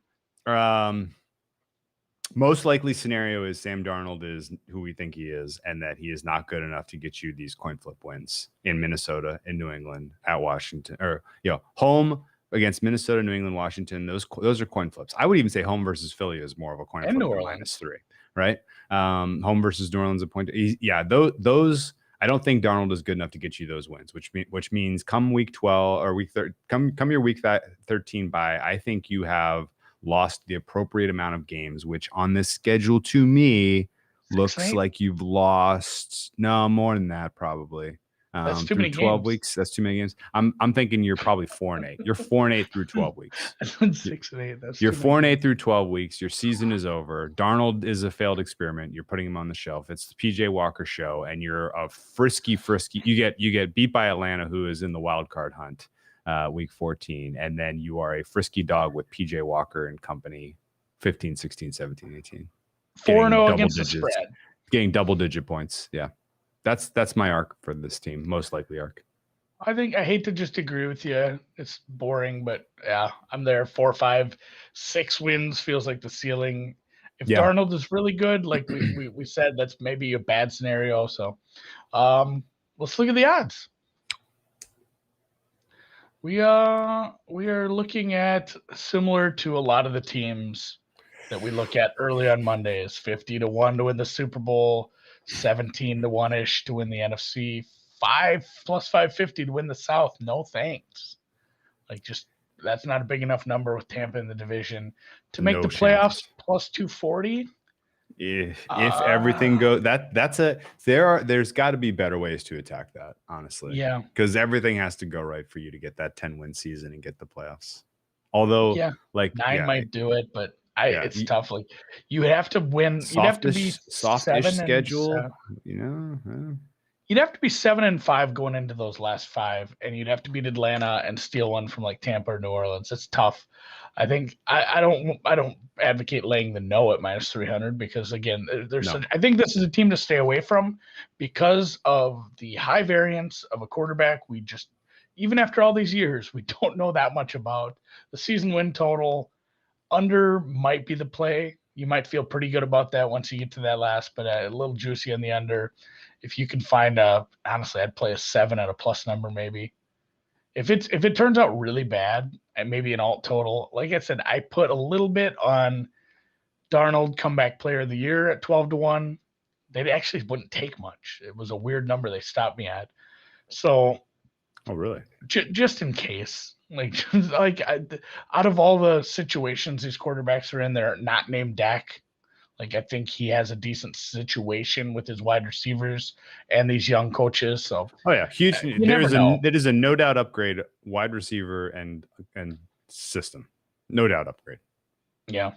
Most likely scenario is Sam Darnold is who we think he is, and that he is not good enough to get you these coin flip wins in Minnesota, in New England, at Washington, or home against Minnesota, New England, Washington. Those are coin flips. I would even say home versus Philly is more of a coin flip than -3, right? Home versus New Orleans, a point. Yeah, those. I don't think Darnold is good enough to get you those wins, which means come week 12 or week 13, come your week 13 bye, I think you have lost the appropriate amount of games, which on this schedule to me looks like you've lost more than that, probably. That's too many 12 games. Weeks. That's too many games. I'm thinking you're probably 4-8. You're 4-8 through 12 weeks. 6-8. You're 4-8 through 12 weeks. Your season is over. Darnold is a failed experiment. You're putting him on the shelf. It's the PJ Walker show, and you're a frisky. You get beat by Atlanta, who is in the wild card hunt, week 14, and then you are a frisky dog with PJ Walker and company, 15, 16, 17, 18. 4-0 against the spread. Getting double-digit points. Yeah. That's my arc for this team, most likely arc. I think I hate to just agree with you. It's boring, but yeah, I'm there. 4, 5, 6 wins feels like the ceiling. If Darnold is really good, like we said, that's maybe a bad scenario. So let's look at the odds. We are looking at, similar to a lot of the teams that we look at early on Mondays, 50-1 to win the Super Bowl, 17-1-ish to win the NFC, 5 plus 550 to win the South. No thanks. Like, just that's not a big enough number with Tampa in the division to make the playoffs. Plus 240. If everything goes, there's got to be better ways to attack that, honestly. Yeah, because everything has to go right for you to get that 10-win season and get the playoffs. Although, 9 might do it, but it's tough. Like, you have to win. You'd have to be softish schedule. You'd have to be 7-5 going into those last 5, and you'd have to beat Atlanta and steal one from like Tampa or New Orleans. It's tough. I think I don't advocate laying the no at -300, because again, I think this is a team to stay away from because of the high variance of a quarterback. We just, even after all these years, we don't know that much about. The season win total. Under might be the play. You might feel pretty good about that once you get to that last, but a little juicy on the under. If you can find honestly, I'd play a 7 at a plus number maybe. If it turns out really bad, and maybe an alt total, like I said, I put a little bit on Darnold comeback player of the year at 12-1. They actually wouldn't take much. It was a weird number they stopped me at. So, oh really? Just in case. Out of all the situations these quarterbacks are in, they're not named Dak. Like, I think he has a decent situation with his wide receivers and these young coaches. So, oh yeah, huge. There is a no doubt upgrade wide receiver and system, no doubt upgrade. Yeah,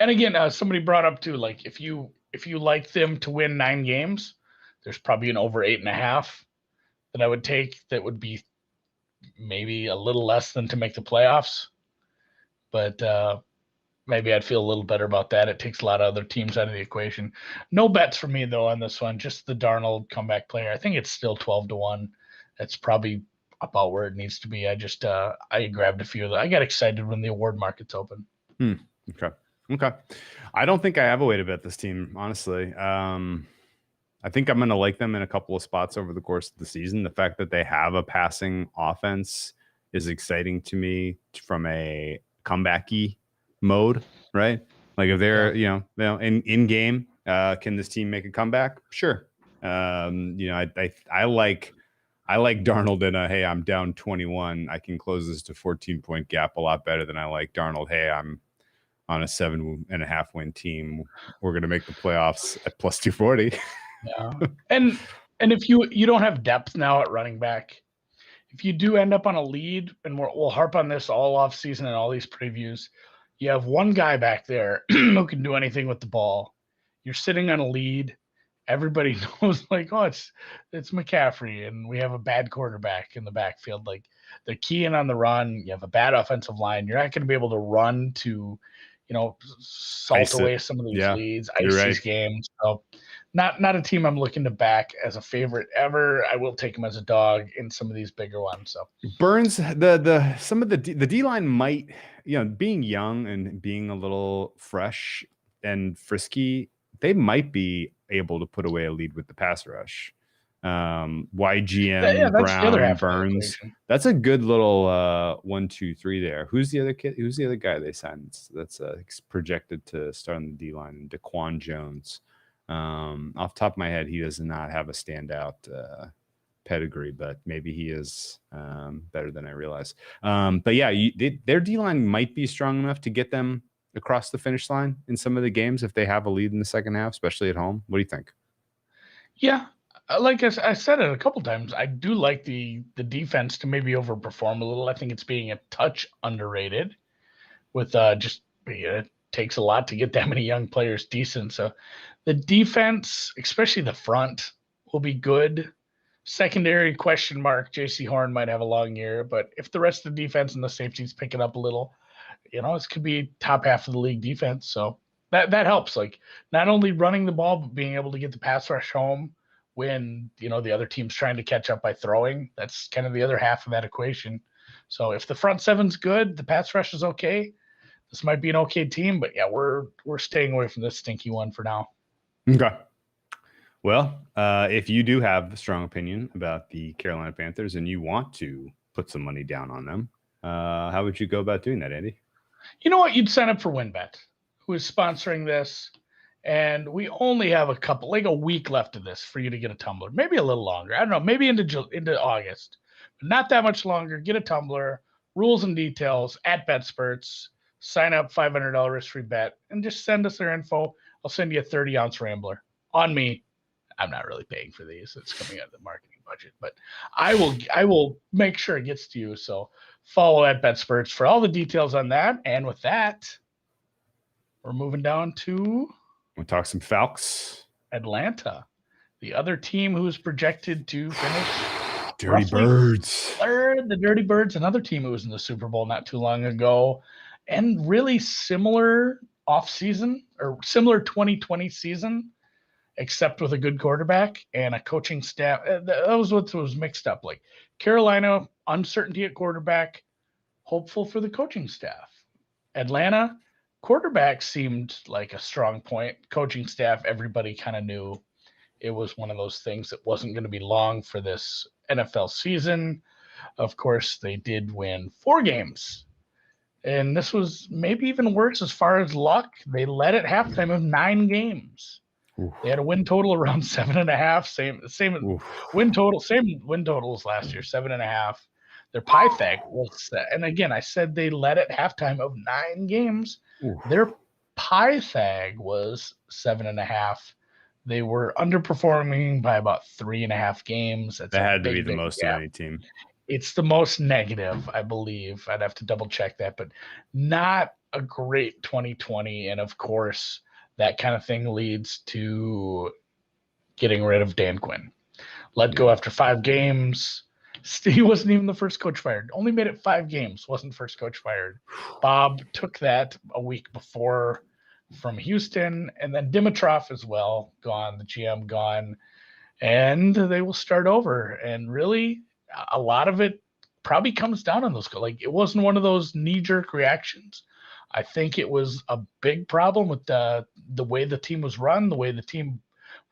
and again, somebody brought up too, like if you like them to win 9 games, there's probably an over 8.5 that I would take. That would be maybe a little less than to make the playoffs, but maybe I'd feel a little better about that. It takes a lot of other teams out of the equation. No bets for me though on this one. Just the Darnold comeback player. I think it's still 12-1. That's probably about where it needs to be. I just I grabbed a few of them. I got excited when the award market's open. Okay. I don't think I have a way to bet this team, honestly. I think I'm going to like them in a couple of spots over the course of the season. The fact that they have a passing offense is exciting to me from a comeback-y mode, right? Like if they're, in game, can this team make a comeback? Sure. I like Darnold in a, hey, I'm down 21. I can close this to 14-point gap a lot better than I like Darnold. Hey, I'm on a 7.5 win team. We're going to make the playoffs at plus 240. Yeah. And if you don't have depth now at running back, if you do end up on a lead, and we'll harp on this all off season and all these previews, you have one guy back there who can do anything with the ball. You're sitting on a lead. Everybody knows, like, oh, it's McCaffrey, and we have a bad quarterback in the backfield. Like, they're keying on the run. You have a bad offensive line. You're not going to be able to run to, salt away some of these leads, ice these games. So, not a team I'm looking to back as a favorite ever. I will take them as a dog in some of these bigger ones. So Burns, some of the D line might, being young and being a little fresh and frisky, they might be able to put away a lead with the pass rush. YGM, Brown, Burns. That's a good little 1, 2, 3 there. Who's the other kid? Who's the other guy they signed? That's projected to start on the D line. Daquan Jones. Off the top of my head, he does not have a standout pedigree, but maybe he is better than I realize. But yeah, their D line might be strong enough to get them across the finish line in some of the games if they have a lead in the second half, especially at home. What do you think? Yeah, like I said it a couple times, I do like the defense to maybe overperform a little. I think it's being a touch underrated with it takes a lot to get that many young players decent. So the defense, especially the front, will be good. Secondary, question mark. JC Horn might have a long year, but if the rest of the defense and the safeties pick it up a little, this could be top half of the league defense. So that helps. Like, not only running the ball, but being able to get the pass rush home when, the other team's trying to catch up by throwing. That's kind of the other half of that equation. So if the front seven's good, the pass rush is okay, this might be an okay team. But yeah, we're staying away from this stinky one for now. Okay. Well, if you do have a strong opinion about the Carolina Panthers and you want to put some money down on them, how would you go about doing that, Andy? You know what? You'd sign up for WinBet, who is sponsoring this. And we only have a week left of this for you to get a tumbler. Maybe a little longer. I don't know. Maybe into August. But not that much longer. Get a tumbler. Rules and details at BETSPERTS. Sign up, $500 risk-free bet. And just send us their info. I'll send you a 30-ounce Rambler. On me. I'm not really paying for these. It's coming out of the marketing budget. But I will make sure it gets to you. So follow at BETSPERTS for all the details on that. And with that, we're moving down to... We'll talk some Falcons. Atlanta, the other team who's projected to finish Dirty Birds. Third, the Dirty Birds, another team who was in the Super Bowl not too long ago, and really similar offseason or similar 2020 season, except with a good quarterback and a coaching staff. That was what was mixed up. Like Carolina, uncertainty at quarterback, hopeful for the coaching staff. Atlanta, quarterback seemed like a strong point. Coaching staff, everybody kind of knew it was one of those things that wasn't going to be long for this NFL season. Of course, they did win 4 games. And this was maybe even worse as far as luck. They led at halftime of 9 games. Oof. They had a win total around 7.5. Same win total as last year, 7.5. Their Pythag was, and again, I said they led at halftime of 9 games. Oof. Their Pythag was 7.5. They were underperforming by about 3.5 games. That's That had to be big, the big most gap. of any team. It's the most negative, I believe. I'd have to double check that, but not a great 2020. And of course, that kind of thing leads to getting rid of Dan Quinn. Let go after 5 games. He wasn't even the first coach fired. Only made it 5 games. Wasn't first coach fired. Bob took that a week before from Houston, and then Dimitrov as well gone. The GM gone, and they will start over. And really, a lot of it probably comes down on those. Like, it wasn't one of those knee-jerk reactions. I think it was a big problem with the way the team was run, the way the team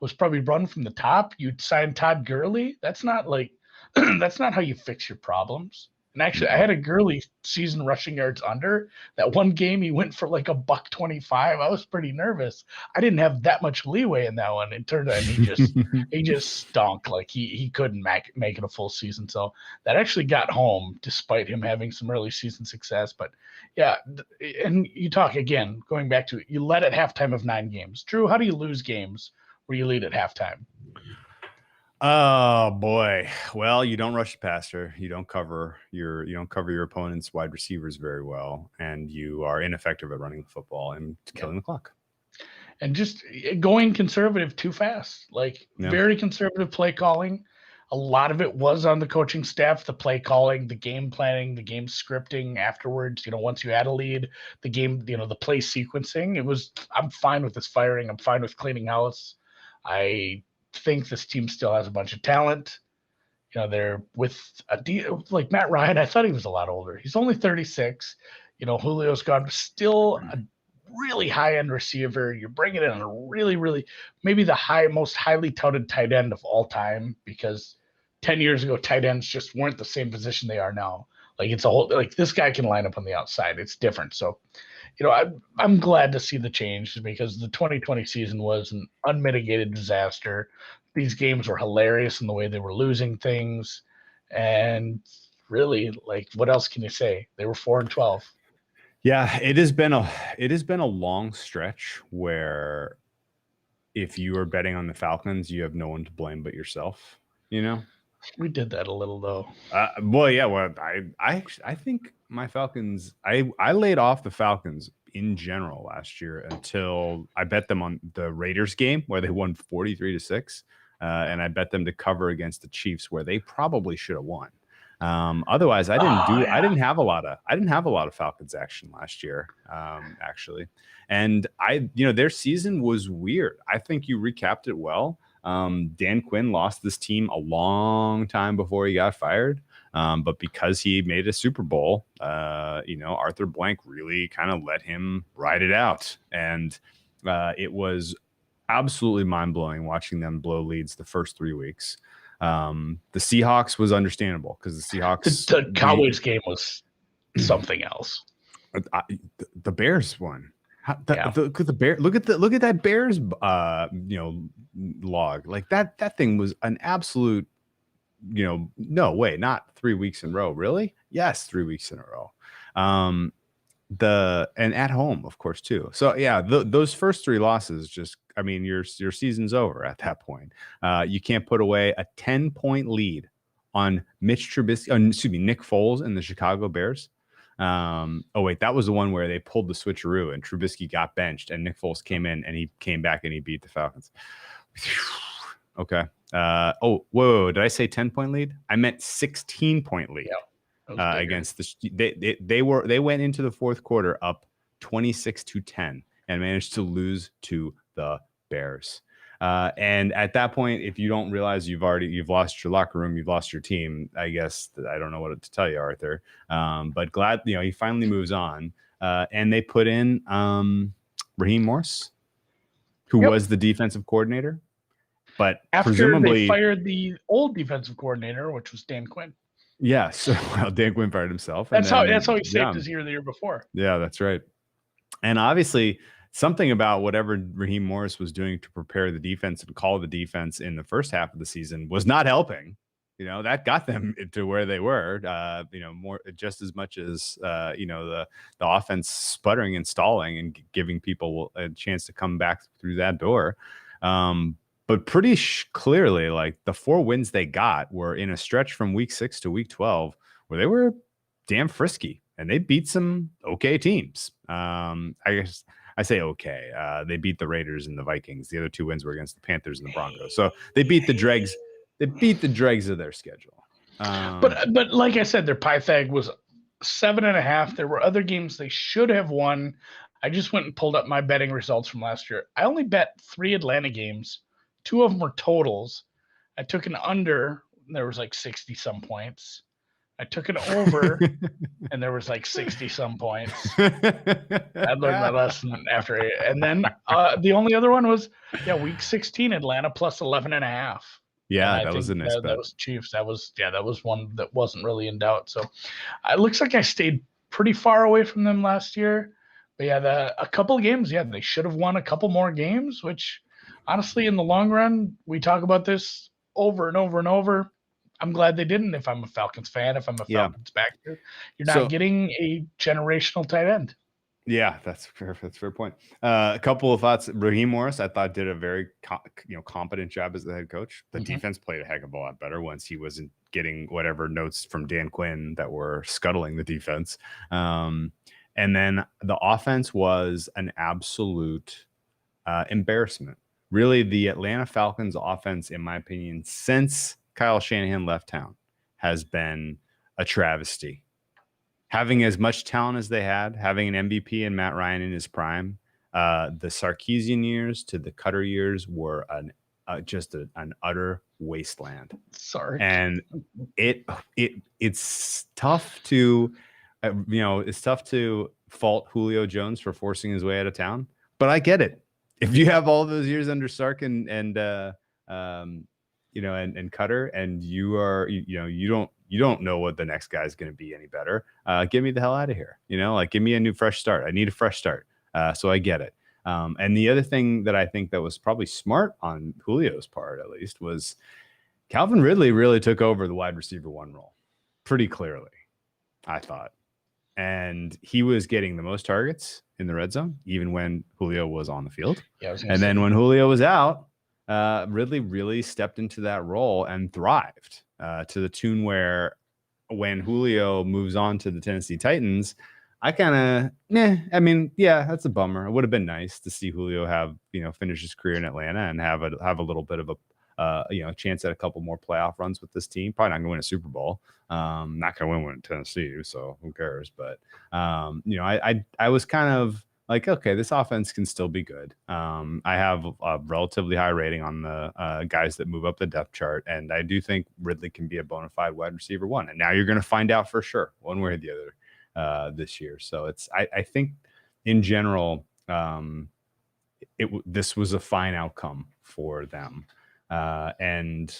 was probably run from the top. You'd sign Todd Gurley. That's not like that's not how you fix your problems. And actually, I had a Gurley season rushing yards under. That one game he went for like $125. I was pretty nervous. I didn't have that much leeway in that one. It turned out he just stunk. Like he couldn't make it a full season. So that actually got home despite him having some early season success. But yeah, and you talk again, going back to it, you led at halftime of 9 games. Drew, how do you lose games where you lead at halftime? Oh boy. Well, you don't rush the passer. You don't cover your opponent's wide receivers very well, and you are ineffective at running the football and killing the clock. And just going conservative too fast, very conservative play calling. A lot of it was on the coaching staff, the play calling, the game planning, the game scripting afterwards. Once you had a lead, the game, the play sequencing. I'm fine with this firing. I'm fine with cleaning house. I think this team still has a bunch of talent. They're with like Matt Ryan. I thought he was a lot older. He's only 36. Julio's gone. Still a really high-end receiver. You're bringing in a really, really maybe the most highly touted tight end of all time, because 10 years ago tight ends just weren't the same position they are now. Like, it's a whole, like, this guy can line up on the outside. It's different. So, I'm glad to see the change, because the 2020 season was an unmitigated disaster. These games were hilarious in the way they were losing things. And really, like, what else can you say? They were 4-12. Yeah, it has been a long stretch where if you are betting on the Falcons, you have no one to blame but yourself, We did that a little, though. Well, yeah. Well, I think my Falcons. I laid off the Falcons in general last year until I bet them on the Raiders game where they won 43-6, and I bet them to cover against the Chiefs where they probably should have won. Otherwise, I didn't have a lot of Falcons action last year, actually, and their season was weird. I think you recapped it well. Dan Quinn lost this team a long time before he got fired. But because he made a Super Bowl, Arthur Blank really kind of let him ride it out. And it was absolutely mind-blowing watching them blow leads the first 3 weeks. The Seahawks was understandable because the Seahawks... The Cowboys game was something else. The Bears won. Look at that Bears log. Like that thing was an absolute no way, not 3 weeks in a row. Really? Yes, 3 weeks in a row. And at home, of course, too. So yeah, those first 3 losses, your season's over at that point. You can't put away a 10-point lead on Nick Foles and the Chicago Bears. That was the one where they pulled the switcheroo and Trubisky got benched and Nick Foles came in and he came back and he beat the Falcons. Okay. Whoa, did I say 10-point lead? I meant 16-point lead. Yeah, against they went into the fourth quarter up 26-10 and managed to lose to the Bears. And at that point, if you don't realize you've lost your locker room, you've lost your team, I guess I don't know what to tell you, Arthur. But glad, he finally moves on. And they put in Raheem Morris, who was the defensive coordinator. But after presumably they fired the old defensive coordinator, which was Dan Quinn. Yeah, so Dan Quinn fired himself. That's how he saved his year the year before. Yeah, that's right. And obviously, something about whatever Raheem Morris was doing to prepare the defense and call the defense in the first half of the season was not helping. That got them to where they were, more just as much as, the offense sputtering and stalling and giving people a chance to come back through that door. But pretty clearly, like the 4 wins they got were in a stretch from week 6 to week 12 where they were damn frisky and they beat some okay teams. I guess I say okay. They beat the Raiders and the Vikings. The other 2 wins were against the Panthers and the Broncos. So they beat the dregs. They beat the dregs of their schedule. But like I said, their Pythag was 7.5. There were other games they should have won. I just went and pulled up my betting results from last year. I only bet 3 Atlanta games. 2 of them were totals. I took an under. And there was like 60 some points. I took an over, and there was like 60 some points. I learned my lesson after it. And then the only other one was week 16 Atlanta plus 11.5. Yeah, that was a nice bet. That was Chiefs. That was one that wasn't really in doubt. So it looks like I stayed pretty far away from them last year. But a couple of games, they should have won a couple more games, which honestly, in the long run, we talk about this over and over and over. I'm glad they didn't. If I'm a Falcons fan, if I'm a Falcons backer, you're not getting a generational tight end. Yeah, that's fair. That's a fair point. A couple of thoughts. Raheem Morris, I thought, did a very competent job as the head coach. The defense played a heck of a lot better once he wasn't getting whatever notes from Dan Quinn that were scuttling the defense. And then the offense was an absolute embarrassment. Really, the Atlanta Falcons offense, in my opinion, since Kyle Shanahan left town, has been a travesty. Having as much talent as they had, having an MVP and Matt Ryan in his prime, the Sarkisian years to the Cutter years were just an utter wasteland. Sorry, and it's tough to, it's tough to fault Julio Jones for forcing his way out of town, but I get it. If you have all those years under Sark and Cutter, and you don't know what the next guy is going to be any better. Get me the hell out of here. Give me a new fresh start. I need a fresh start. So I get it. And the other thing that I think that was probably smart on Julio's part, at least, was Calvin Ridley really took over the wide receiver 1 role pretty clearly, I thought. And he was getting the most targets in the red zone, even when Julio was on the field. And then when Julio was out, Ridley really stepped into that role and thrived to the tune where when Julio moves on to the Tennessee Titans, I kind of, that's a bummer. It would have been nice to see Julio have, finish his career in Atlanta and have a little bit of a, chance at a couple more playoff runs with this team. Probably not going to win a Super Bowl. Not going to win one in Tennessee, so who cares? But, I was kind of like, okay, this offense can still be good. I have a relatively high rating on the guys that move up the depth chart, and I do think Ridley can be a bona fide wide receiver 1. And now you're going to find out for sure, one way or the other, this year. So I think in general, this was a fine outcome for them. And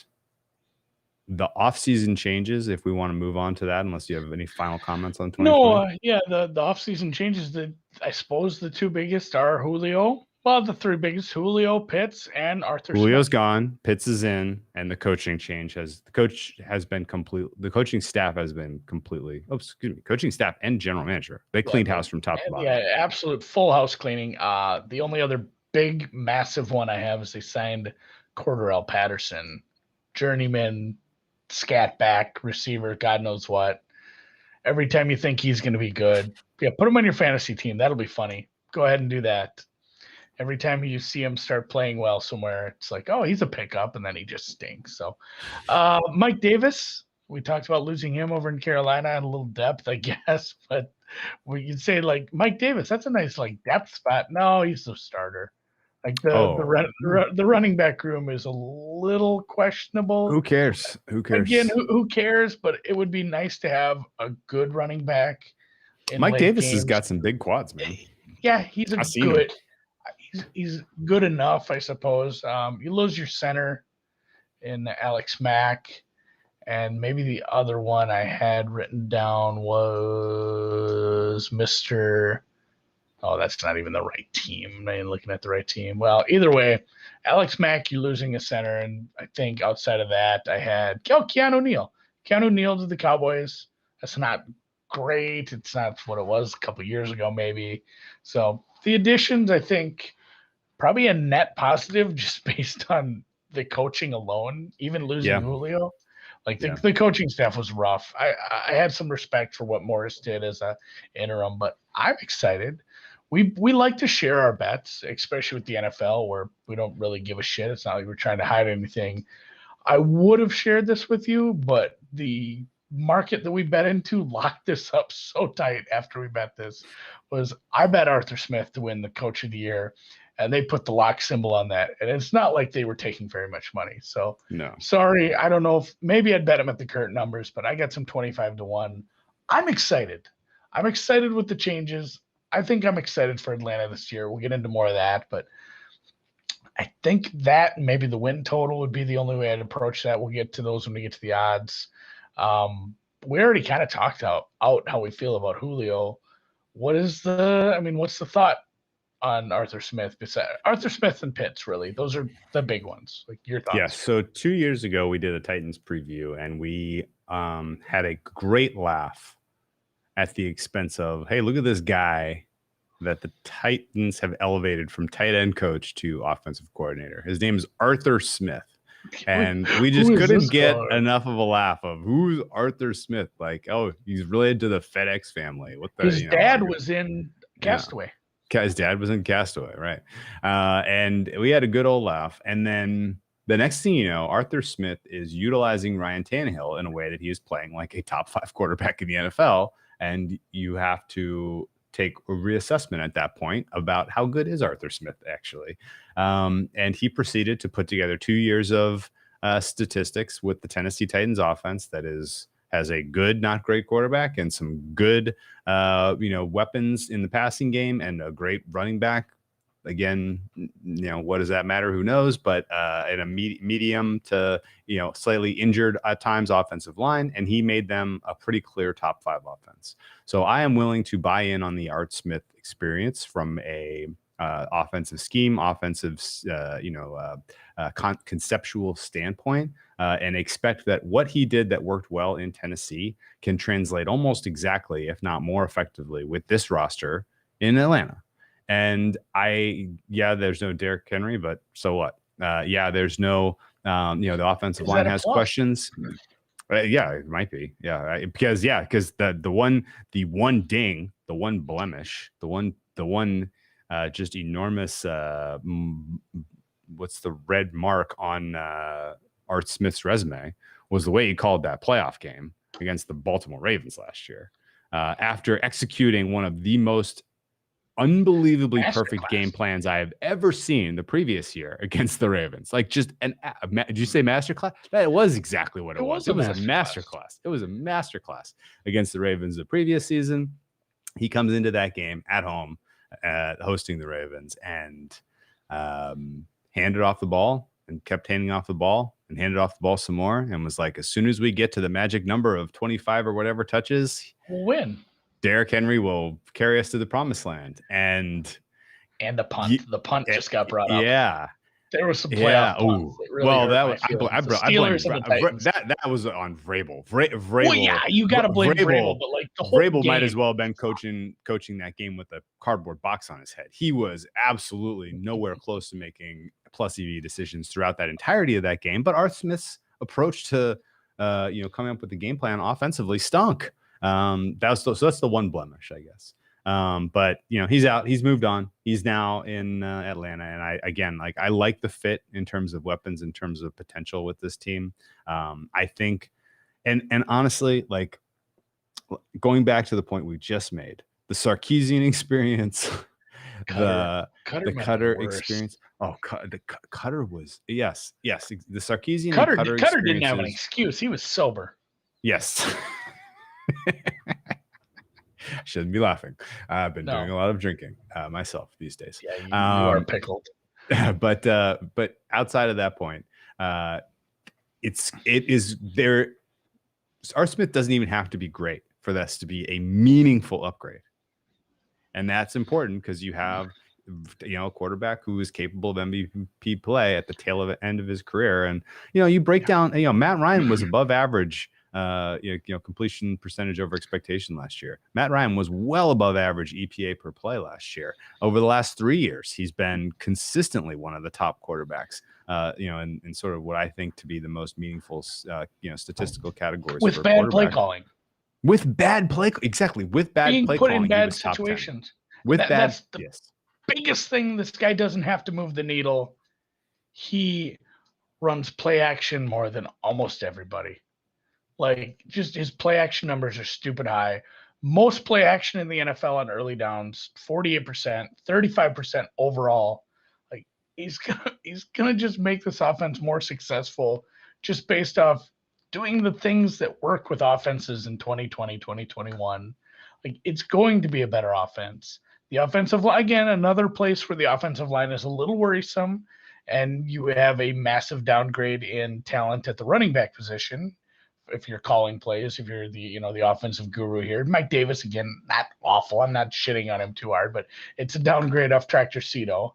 the offseason changes, if we want to move on to that, unless you have any final comments on 2020. No, the offseason changes, I suppose the 2 biggest are Julio. Well, the 3 biggest, Julio, Pitts, and Arthur Julio's Smith. gone, Pitts is in, and the coaching staff has been completely, coaching staff and general manager. They cleaned house from top to bottom. Yeah, absolute full house cleaning. The only other big, massive one I have is they signed Cordarrelle Patterson, journeyman, scat back receiver, God knows what. Every time you think he's going to be good, put him on your fantasy team. That'll be funny. Go ahead and do that. Every time you see him start playing well somewhere, it's like, oh, he's a pickup, and then he just stinks. So, Mike Davis, we talked about losing him over in Carolina and a little depth, I guess. But we could say, like, Mike Davis, that's a nice, depth spot. No, he's the starter. The running back room is a little questionable. Who cares? Again, who cares? But it would be nice to have a good running back. Mike Davis has got some big quads, man. Yeah, he's good. He's good enough, I suppose. You lose your center in Alex Mack, and maybe the other one I had written down was Mr. Oh, that's not even the right team. I ain't looking at the right team. Well, either way, Alex Mack, you're losing a center. And I think outside of that, I had Keanu Neal. Keanu Neal to the Cowboys. That's not great. It's not what it was a couple years ago, maybe. So the additions, I think, probably a net positive just based on the coaching alone, even losing Julio. Like the coaching staff was rough. I had some respect for what Morris did as a interim, but I'm excited. We like to share our bets, especially with the NFL, where we don't really give a shit. It's not like we're trying to hide anything. I would have shared this with you, but the market that we bet into locked this up so tight after we bet this. Was I bet Arthur Smith to win the Coach of the Year, and they put the lock symbol on that. And it's not like they were taking very much money. So no, sorry, I don't know if maybe I'd bet him at the current numbers, but I got some 25-1. I'm excited. I'm excited with the changes. I think I'm excited for Atlanta this year. We'll get into more of that, but I think that maybe the win total would be the only way I'd approach that. We'll get to those when we get to the odds. We already kind of talked out how we feel about Julio. What's the thought on Arthur Smith? Besides Arthur Smith and Pitts, really, those are the big ones. Like your thoughts? Yeah. So 2 years ago, we did a Titans preview, and we had a great laugh at the expense of, hey, look at this guy that the Titans have elevated from tight end coach to offensive coordinator. His name is Arthur Smith. And we just couldn't get enough of a laugh of who's Arthur Smith. Like, oh, he's related to the FedEx family. What the his dad was in Castaway. His dad was in Castaway, right? And we had a good old laugh. And then the next thing you know, Arthur Smith is utilizing Ryan Tannehill in a way that he is playing like a top 5 quarterback in the NFL. And you have to take a reassessment at that point about how good is Arthur Smith actually. And he proceeded to put together 2 years of statistics with the Tennessee Titans offense that has a good, not great quarterback and some good, weapons in the passing game and a great running back. Again, what does that matter? Who knows? But in a medium to, slightly injured at times offensive line, and he made them a pretty clear top 5 offense. So I am willing to buy in on the Art Smith experience from a offensive scheme, conceptual standpoint, and expect that what he did that worked well in Tennessee can translate almost exactly, if not more effectively, with this roster in Atlanta. And there's no Derrick Henry, but so what? There's no, the offensive line has questions. It might be. Because the one ding, the one blemish, the one just enormous, what's the red mark on Art Smith's resume was the way he called that playoff game against the Baltimore Ravens last year, after executing one of the most unbelievably perfect game plans I have ever seen the previous year against the Ravens. Like just did you say masterclass? That was exactly what it was. It was a masterclass. It was a masterclass against the Ravens the previous season. He comes into that game at home, hosting the Ravens, and handed off the ball and kept handing off the ball and handed off the ball some more, and was like, as soon as we get to the magic number of 25 or whatever touches, we'll win. Derrick Henry will carry us to the promised land. And the punt just got brought up. Yeah. There was some playoff punts. That was on Vrabel. Vrabel. You got to blame Vrabel, but like the whole Vrabel game. might as well have been coaching that game with a cardboard box on his head. He was absolutely nowhere close to making plus EV decisions throughout that entirety of that game. But Art Smith's approach to coming up with the game plan offensively stunk. That's the one blemish, I guess. But he's out. He's moved on. He's now in Atlanta, and I like the fit in terms of weapons, in terms of potential with this team. I think, and honestly, like going back to the point we just made, the Sarkisian experience, the Cutter experience. Oh, the Cutter was yes. The Sarkisian Cutter didn't have an excuse. He was sober. Yes. Shouldn't be laughing. I've been doing a lot of drinking myself these days. Yeah, you are pickled. But outside of that point, it is there. Art Smith doesn't even have to be great for this to be a meaningful upgrade. And that's important because you have, a quarterback who is capable of MVP play at the tail of the end of his career. And, you break down, Matt Ryan was above average, completion percentage over expectation last year. Matt Ryan was well above average EPA per play last year. Over the last 3 years, he's been consistently one of the top quarterbacks, in sort of what I think to be the most meaningful, statistical categories. With bad play calling. With bad play, exactly. With bad being play put calling, in bad situations. With that's the biggest thing. This guy doesn't have to move the needle. He runs play action more than almost everybody. Like, just his play action numbers are stupid high. Most play action in the NFL on early downs, 48%, 35% overall. Like, he's gonna just make this offense more successful just based off doing the things that work with offenses in 2020, 2021. Like, it's going to be a better offense. The offensive line, again, another place where the offensive line is a little worrisome, and you have a massive downgrade in talent at the running back position. If you're calling plays, if you're the offensive guru here, Mike Davis, again, not awful. I'm not shitting on him too hard, but it's a downgrade off Tractor Cito.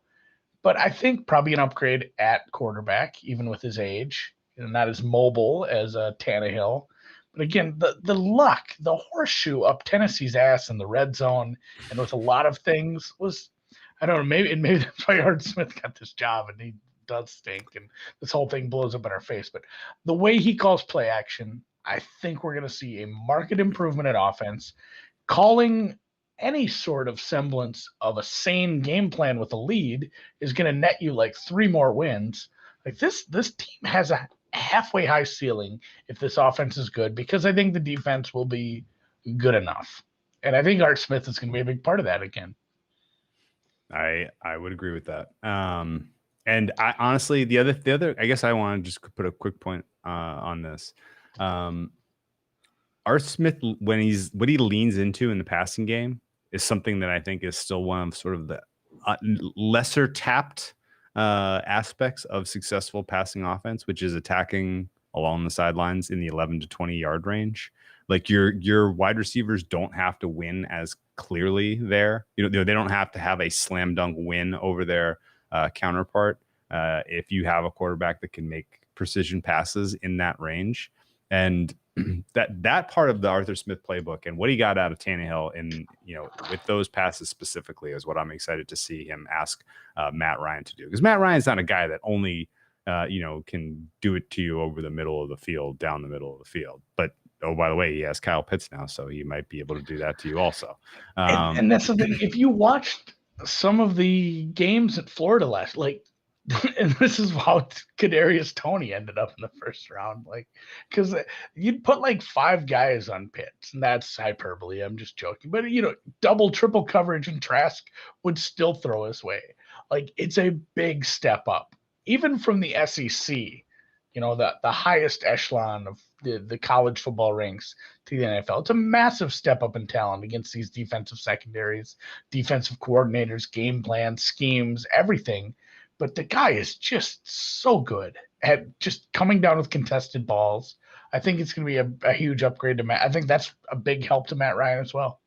But I think probably an upgrade at quarterback, even with his age, not as mobile as Tannehill. But again, the luck, the horseshoe up Tennessee's ass in the red zone, and with a lot of things was, I don't know, maybe that's why Art Smith got this job, and he does stink, and this whole thing blows up in our face. But the way he calls play action, I think we're going to see a marked improvement in offense. Calling any sort of semblance of a sane game plan with a lead is going to net you like 3 more wins. Like, this team has a halfway high ceiling if this offense is good, because I think the defense will be good enough. And I think Art Smith is going to be a big part of that again. I would agree with that. And I honestly, the other, I guess I want to just put a quick point on this. Art Smith, what he leans into in the passing game is something that I think is still one of sort of the lesser tapped aspects of successful passing offense, which is attacking along the sidelines in the 11 to 20 yard range. Like, your wide receivers don't have to win as clearly there. They don't have to have a slam dunk win over their counterpart if you have a quarterback that can make precision passes in that range. And that part of the Arthur Smith playbook and what he got out of Tannehill and with those passes specifically is what I'm excited to see him ask Matt Ryan to do, because Matt Ryan's not a guy that only can do it to you over the middle of the field, down the middle of the field. But oh, by the way, he has Kyle Pitts now, so he might be able to do that to you also. And that's the thing. If you watched some of the games at Florida last, and this is how Kadarius Toney ended up in the first round, because you'd put 5 guys on Pitts, and that's hyperbole. I'm just joking, but double, triple coverage, and Trask would still throw his way. It's a big step up, even from the SEC. The highest echelon of the college football ranks to the NFL. It's a massive step up in talent against these defensive secondaries, defensive coordinators, game plans, schemes, everything. But the guy is just so good at just coming down with contested balls. I think it's going to be a huge upgrade to Matt. I think that's a big help to Matt Ryan as well.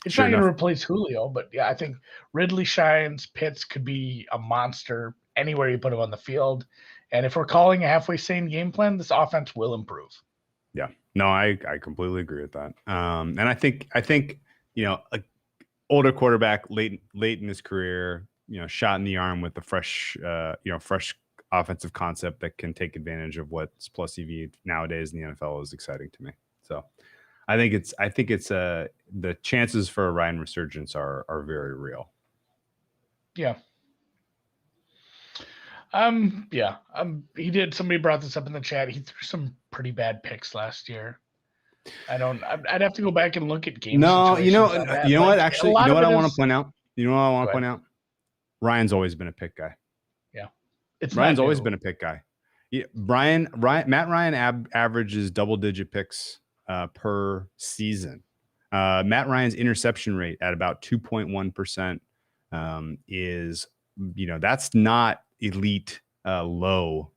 It's not going to replace Julio, but yeah, I think Ridley shines. Pitts could be a monster anywhere you put him on the field. And if we're calling a halfway sane game plan, this offense will improve. Yeah, no, I completely agree with that. And I think a older quarterback late in his career, shot in the arm with the fresh offensive concept that can take advantage of what's plus EV nowadays in the NFL is exciting to me. So I think it's the chances for a Ryan resurgence are very real. Yeah. Somebody brought this up in the chat. He threw some pretty bad picks last year. I'd have to go back and look at games. No, you know what? Actually, you know what I want to point out? You know what I want to point out? Ryan's always been a pick guy. Yeah. Ryan's always been a pick guy. Yeah, Matt Ryan averages double-digit picks per season. Matt Ryan's interception rate at about 2.1% is, that's not elite low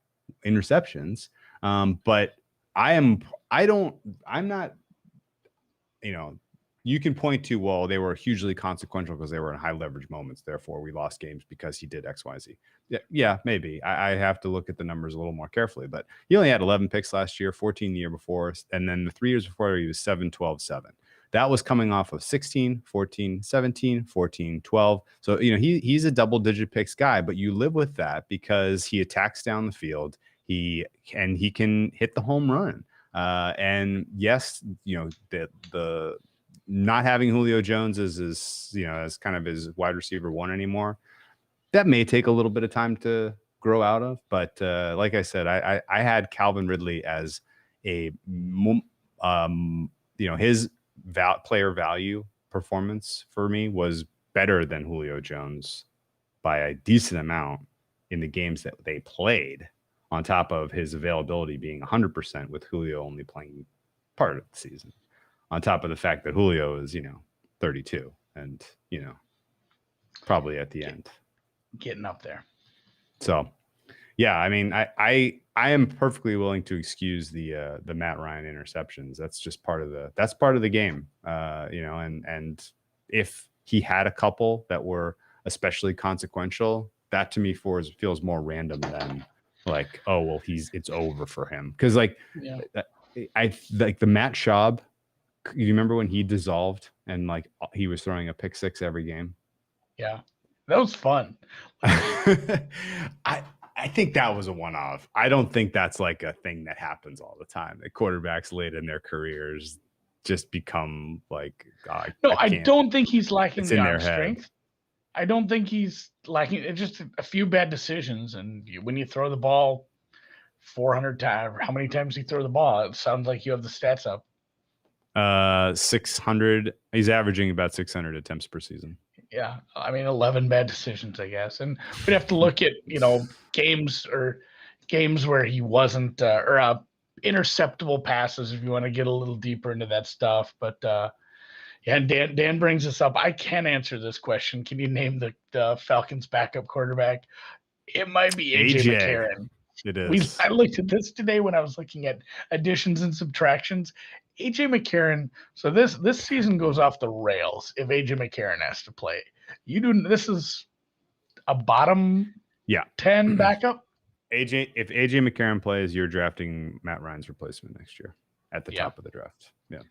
interceptions. But I'm not, you can point to, well, they were hugely consequential because they were in high leverage moments. Therefore, we lost games because he did X, Y, Z. Yeah, maybe. I have to look at the numbers a little more carefully. But he only had 11 picks last year, 14 the year before. And then the 3 years before, he was 7, 12, 7. That was coming off of 16, 14, 17, 14, 12. So, he's a double-digit picks guy, but you live with that because he attacks down the field. He can hit the home run. And yes, the not having Julio Jones as kind of his wide receiver 1 anymore, that may take a little bit of time to grow out of. But like I said, I had Calvin Ridley as a his player value performance for me was better than Julio Jones by a decent amount in the games that they played, on top of his availability being 100% with Julio only playing part of the season, on top of the fact that Julio is, 32 and, probably at the end. Getting up there. So, yeah, I mean, I am perfectly willing to excuse the Matt Ryan interceptions. That's just part of the game, and if he had a couple that were especially consequential, that to me feels more random than like, oh, well, it's over for him. Cause I like the Matt Schaub. You remember when he dissolved and like he was throwing a pick 6 every game? Yeah, that was fun. I think that was a one-off. I don't think that's like a thing that happens all the time. That quarterbacks late in their careers just become like, God, I don't think he's lacking the arm strength. Head. I don't think he's lacking. It's just a few bad decisions. And when you throw the ball 400 times, how many times you throw the ball, it sounds like you have the stats up. 600. He's averaging about 600 attempts per season. Yeah, I mean, 11 bad decisions, I guess. And we'd have to look at, games where he wasn't, or interceptable passes if you want to get a little deeper into that stuff. But yeah, and Dan brings us up. I can answer this question. Can you name the Falcons backup quarterback? It might be AJ McCarron. It is. I looked at this today when I was looking at additions and subtractions. AJ McCarron. So this season goes off the rails if AJ McCarron has to play. This is a bottom 10 backup. If AJ McCarron plays, you're drafting Matt Ryan's replacement next year at the top of the draft. Yeah.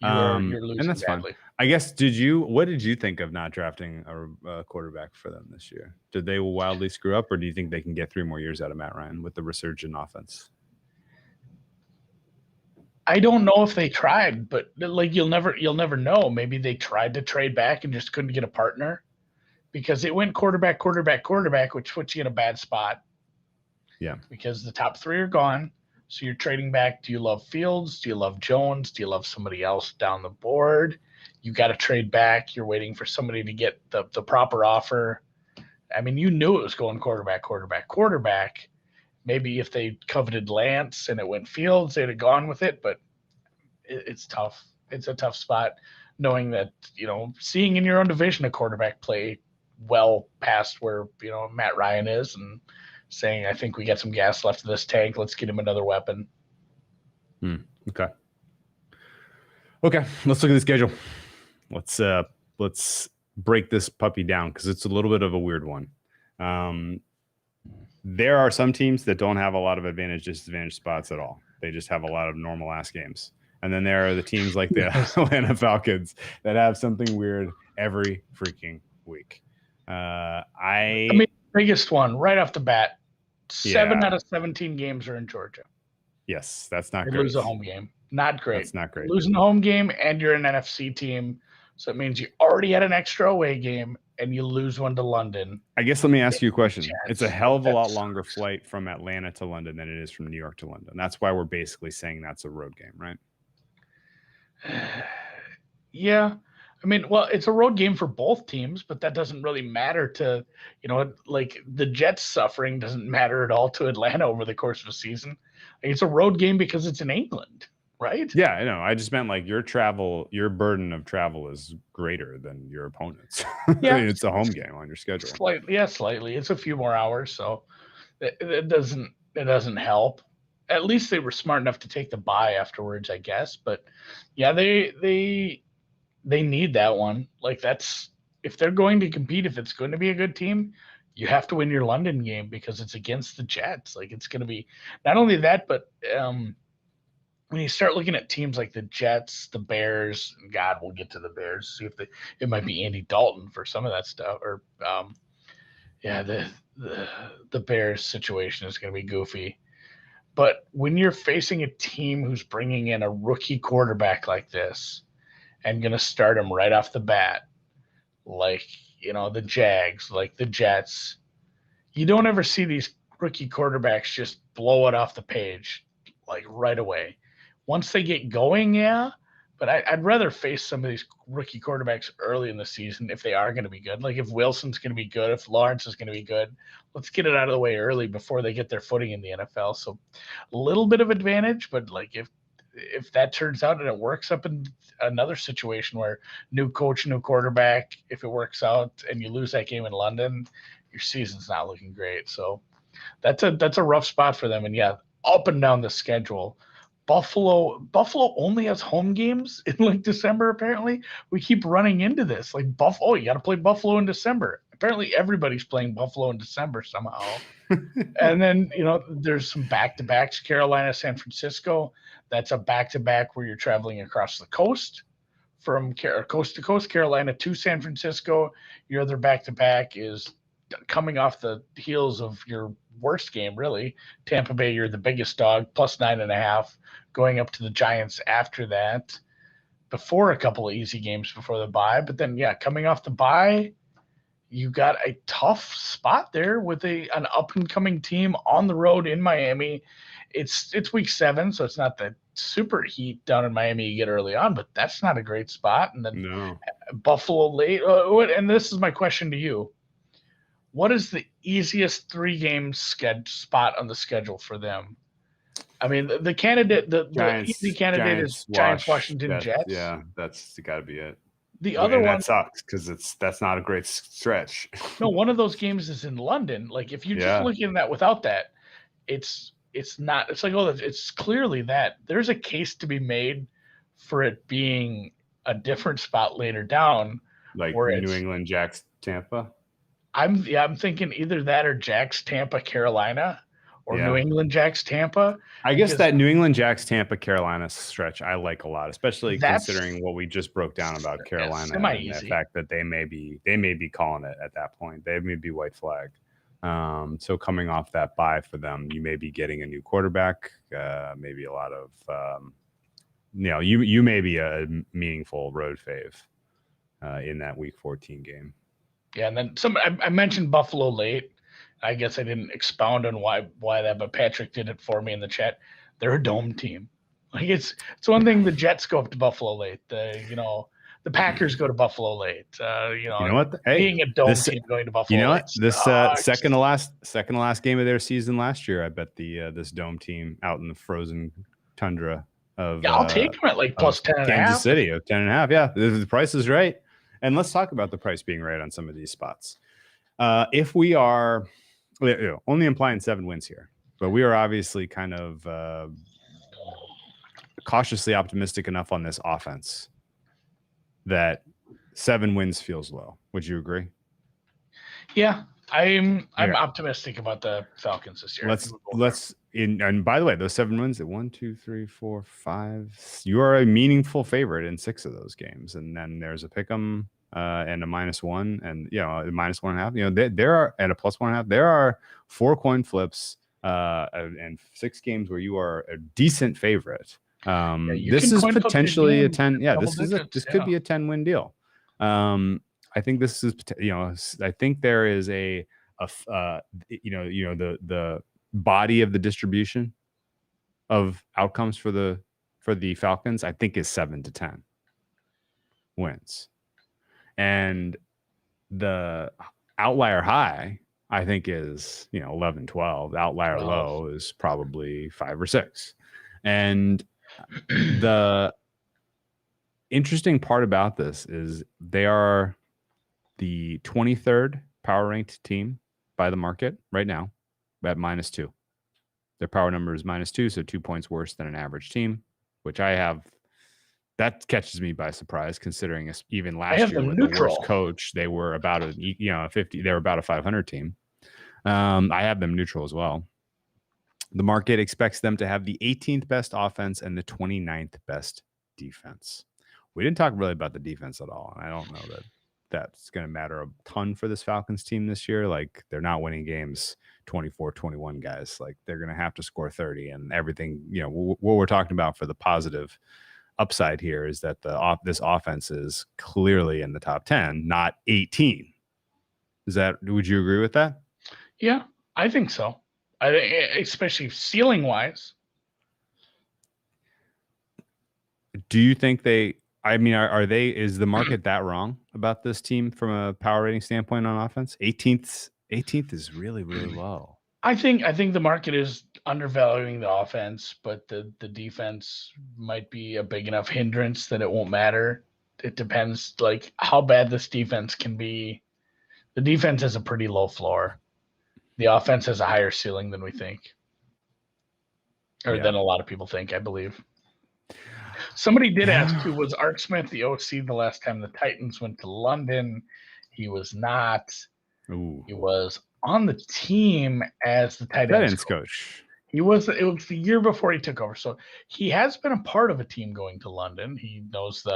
You're losing and that's badly. fine. I guess, what did you think of not drafting a quarterback for them this year? Did they wildly screw up, or do you think they can get 3 more years out of Matt Ryan with the resurgent offense? I don't know if they tried, but like you'll never know. Maybe they tried to trade back and just couldn't get a partner because it went quarterback, which puts you in a bad spot. Yeah. Because the top 3 are gone. So you're trading back. Do you love Fields? Do you love Jones? Do you love somebody else down the board? You got to trade back. You're waiting for somebody to get the proper offer. I mean, you knew it was going quarterback. Maybe if they coveted Lance and it went Fields, they'd have gone with it. But it's tough. It's a tough spot knowing that, seeing in your own division a quarterback play well past where, Matt Ryan is and saying, I think we got some gas left in this tank. Let's get him another weapon. Okay. Let's look at the schedule. Let's break this puppy down because it's a little bit of a weird one. There are some teams that don't have a lot of disadvantage spots at all. They just have a lot of normal ass games. And then there are the teams like the Atlanta Falcons that have something weird every freaking week. I mean, biggest one right off the bat. 7 out of 17 games are in Georgia. Yes, that's not great. Lose a home game. Not great. That's not great. Losing a home game and you're an NFC team. So it means you already had an extra away game and you lose one to London. I guess let me ask you a question. It's a hell of a lot longer flight from Atlanta to London than it is from New York to London. That's why we're basically saying that's a road game, right? Yeah. I mean, well, it's a road game for both teams, but that doesn't really matter to, like the Jets suffering doesn't matter at all to Atlanta over the course of a season. Like, it's a road game because it's in England, right? Yeah, I know. I just meant like your burden of travel is greater than your opponent's. Yeah. I mean, it's a home game on your schedule. Slightly. It's a few more hours, so it doesn't help. At least they were smart enough to take the bye afterwards, I guess. But yeah, they they need that one. Like that's if they're going to compete, if it's going to be a good team, you have to win your London game because it's against the Jets. Like it's going to be not only that, but when you start looking at teams like the Jets, the Bears, God, we'll get to the Bears. See if it might be Andy Dalton for some of that stuff, or yeah, the Bears situation is going to be goofy. But when you're facing a team who's bringing in a rookie quarterback like this and going to start him right off the bat, like the Jags, like the Jets, you don't ever see these rookie quarterbacks just blow it off the page like right away. Once they get going, yeah, but I'd rather face some of these rookie quarterbacks early in the season if they are going to be good. Like if Wilson's going to be good, if Lawrence is going to be good, let's get it out of the way early before they get their footing in the NFL. So a little bit of advantage, but like if that turns out and it works up in another situation where new coach, new quarterback, if it works out and you lose that game in London, your season's not looking great. So that's a rough spot for them. And yeah, up and down the schedule. Buffalo only has home games in like December. Apparently, we keep running into this. Like Buffalo, you got to play Buffalo in December. Apparently, everybody's playing Buffalo in December somehow. And then there's some back-to-backs: Carolina, San Francisco. That's a back-to-back where you're traveling across the coast from coast to coast, Carolina to San Francisco. Your other back-to-back is coming off the heels of your worst game, really. Tampa Bay, you're the biggest dog, plus 9.5, going up to the Giants after that, before a couple of easy games before the bye. But then, yeah, coming off the bye, you got a tough spot there with an up-and-coming team on the road in Miami. It's week 7, so it's not the super heat down in Miami you get early on, but that's not a great spot. And then Buffalo late. And this is my question to you. What is the easiest 3-game spot on the schedule for them? I mean, the candidate, the easy candidate is Giants, Washington, Jets. Yeah, that's got to be it. The other one that sucks because that's not a great stretch. No, one of those games is in London. Like if you just look at that without that, it's not. It's like it's clearly that there's a case to be made for it being a different spot later down, like New England, Jacks, Tampa. I'm thinking either that or Jacks, Tampa, Carolina, or New England, Jacks, Tampa. I guess that New England, Jacks, Tampa, Carolina stretch I like a lot, especially considering what we just broke down about Carolina and the fact that they may be calling it at that point. They may be white flagged. So coming off that bye for them, you may be getting a new quarterback, maybe a lot of you may be a meaningful road fave in that week 14 game. Yeah, and then I mentioned Buffalo late. I guess I didn't expound on why that, but Patrick did it for me in the chat. They're a dome team. Like it's one thing the Jets go up to Buffalo late. The Packers go to Buffalo late. You know what? Being a dome team going to Buffalo. You know what? This second to last game of their season last year, I bet this dome team out in the frozen tundra of I'll take them at like plus 10.5. Kansas City of 10.5. Yeah, the price is right. And let's talk about the price being right on some of these spots. If we are only implying 7 wins here, but we are obviously kind of cautiously optimistic enough on this offense that 7 wins feels low. Would you agree? Yeah, I'm optimistic about the Falcons this year. And by the way, those 7 wins at 1, 2, 3, 4, 5. You are a meaningful favorite in 6 of those games, and then there's a pick'em and a -1, and a -1.5. There are at a +1.5. There are 4 coin flips and 6 games where you are a decent favorite. This is potentially a 10. Yeah, this could be a 10-win deal. I think this is, I think there is the body of the distribution of outcomes for the Falcons, I think is 7 to 10 wins. And the outlier high, I think, is 11, 12. The outlier low is probably 5 or 6. And the interesting part about this is they are the 23rd power ranked team by the market right now at -2. Their power number is -2, so 2 points worse than an average team, which I have. That catches me by surprise, considering even I last have year them with neutral. the worst coach, they were about a 50. They were about a 500 team. I have them neutral as well. The market expects them to have the 18th best offense and the 29th best defense. We didn't talk really about the defense at all, and I don't know that that's going to matter a ton for this Falcons team this year. Like, they're not winning games 24-21, guys. Like, they're going to have to score 30, and everything. What we're talking about for the positive upside here is that this offense is clearly in the top 10, not 18. Would you agree with that? Yeah, I think so. I think, especially ceiling wise. Do you think is the market that wrong about this team from a power rating standpoint on offense? 18th is really, really low. I think the market is undervaluing the offense, but the defense might be a big enough hindrance that it won't matter. It depends like how bad this defense can be. The defense has a pretty low floor. The offense has a higher ceiling than we think. Or than a lot of people think, I believe. Somebody did ask who was Art Smith the OC the last time the Titans went to London. He was not. Ooh. He was on the team as the tight ends coach. It was the year before he took over. So he has been a part of a team going to London. He knows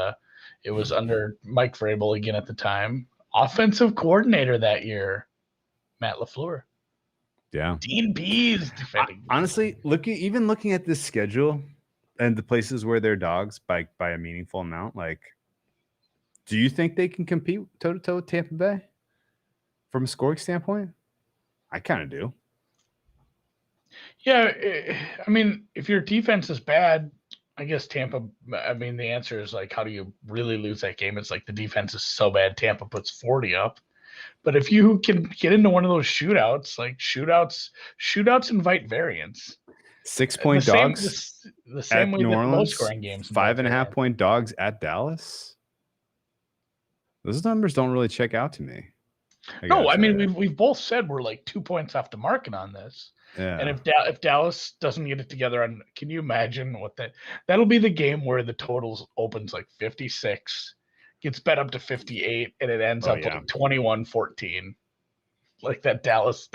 it was under Mike Vrabel again at the time. Offensive coordinator that year, Matt LaFleur. Yeah. Dean Pease defending. Honestly, looking at this schedule and the places where they're dogs by a meaningful amount, like, do you think they can compete toe-to-toe with Tampa Bay from a scoring standpoint? I kind of do. Yeah, I mean, if your defense is bad, I guess Tampa. I mean, the answer is like, how do you really lose that game? It's like the defense is so bad, Tampa puts 40 up. But if you can get into one of those shootouts, like shootouts invite variance. 6-point dogs. The same way New that Orleans, low scoring games. 5.5-point dogs at Dallas. Those numbers don't really check out to me. No, I mean we've both said we're like 2 points off the market on this. Yeah. And if Dallas doesn't get it together, can you imagine what that'll be the game where the totals opens like 56, gets bet up to 58, and it ends up like 21-14, like that Dallas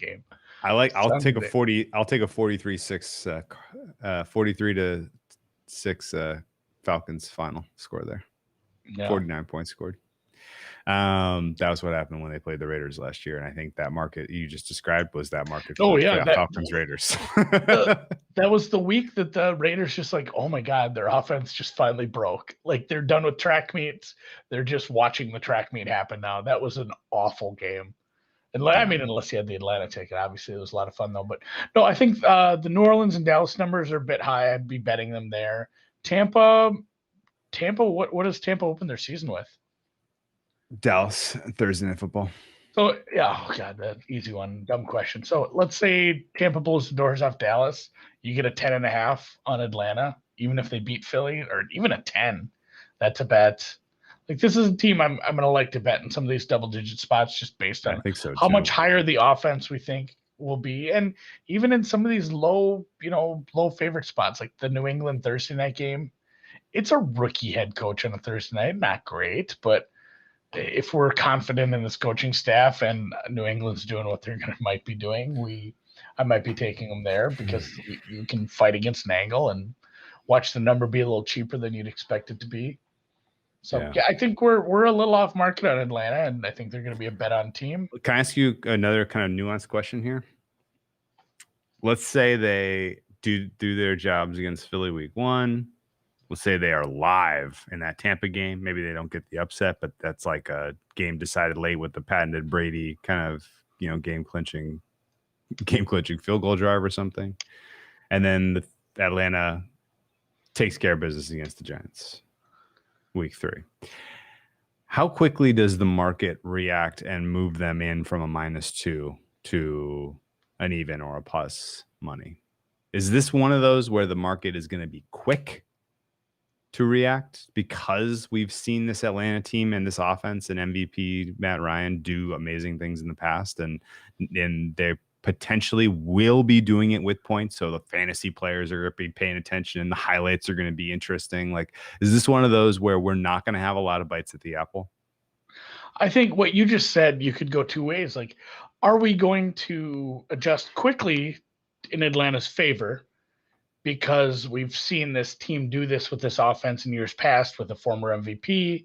game. I'll take a 43-6, 43-6 Falcons final score there. Yeah. 49 points scored. That was what happened when they played the Raiders last year, and I think that market you just described was that market. Falcons Raiders. That was the week that the Raiders just like, oh my god, their offense just finally broke. Like, they're done with track meets. They're just watching the track meet happen now. That was an awful game. And I mean, unless you had the Atlanta ticket, obviously it was a lot of fun though. But no, I think the New Orleans and Dallas numbers are a bit high. I'd be betting them there. Tampa. What does Tampa open their season with? Dallas Thursday Night Football. So yeah, oh god, that easy one, dumb question. So let's say Tampa blows the doors off Dallas. You get a 10.5 on Atlanta, even if they beat Philly, or even a 10. That's a bet. Like, this is a team I'm gonna like to bet in some of these double-digit spots, just based on how much higher the offense we think will be, and even in some of these low favorite spots, like the New England Thursday night game. It's a rookie head coach on a Thursday night, not great, but if we're confident in this coaching staff and New England's doing what they're might be doing, I might be taking them there because you can fight against an angle and watch the number be a little cheaper than you'd expect it to be. So yeah, I think we're a little off market on Atlanta, and I think they're going to be a bet on team. Can I ask you another kind of nuanced question here? Let's say they do their jobs against Philly week 1. Let's say they are live in that Tampa game. Maybe they don't get the upset, but that's like a game decided late with the patented Brady kind of, game clinching field goal drive or something. And then Atlanta takes care of business against the Giants week 3. How quickly does the market react and move them in from a -2 to an even or a plus money? Is this one of those where the market is going to be quick to react because we've seen this Atlanta team and this offense and MVP Matt Ryan do amazing things in the past, and they potentially will be doing it with points. So the fantasy players are going to be paying attention and the highlights are going to be interesting. Like, is this one of those where we're not going to have a lot of bites at the apple? I think what you just said, you could go two ways. Like, are we going to adjust quickly in Atlanta's favor? Because we've seen this team do this with this offense in years past with a former MVP,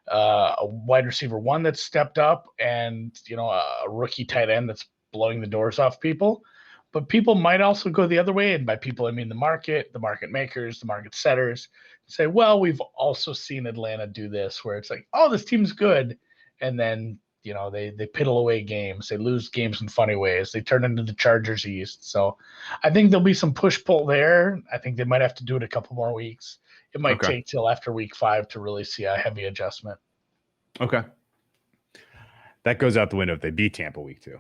a wide receiver one that's stepped up, and a rookie tight end that's blowing the doors off people. But people might also go the other way, and by people I mean the market makers, the market setters, say, well, we've also seen Atlanta do this, where it's like, oh, this team's good, and then they piddle away games. They lose games in funny ways. They turn into the Chargers East. So I think there'll be some push-pull there. I think they might have to do it a couple more weeks. It might take till after week 5 to really see a heavy adjustment. Okay. That goes out the window if they beat Tampa week 2.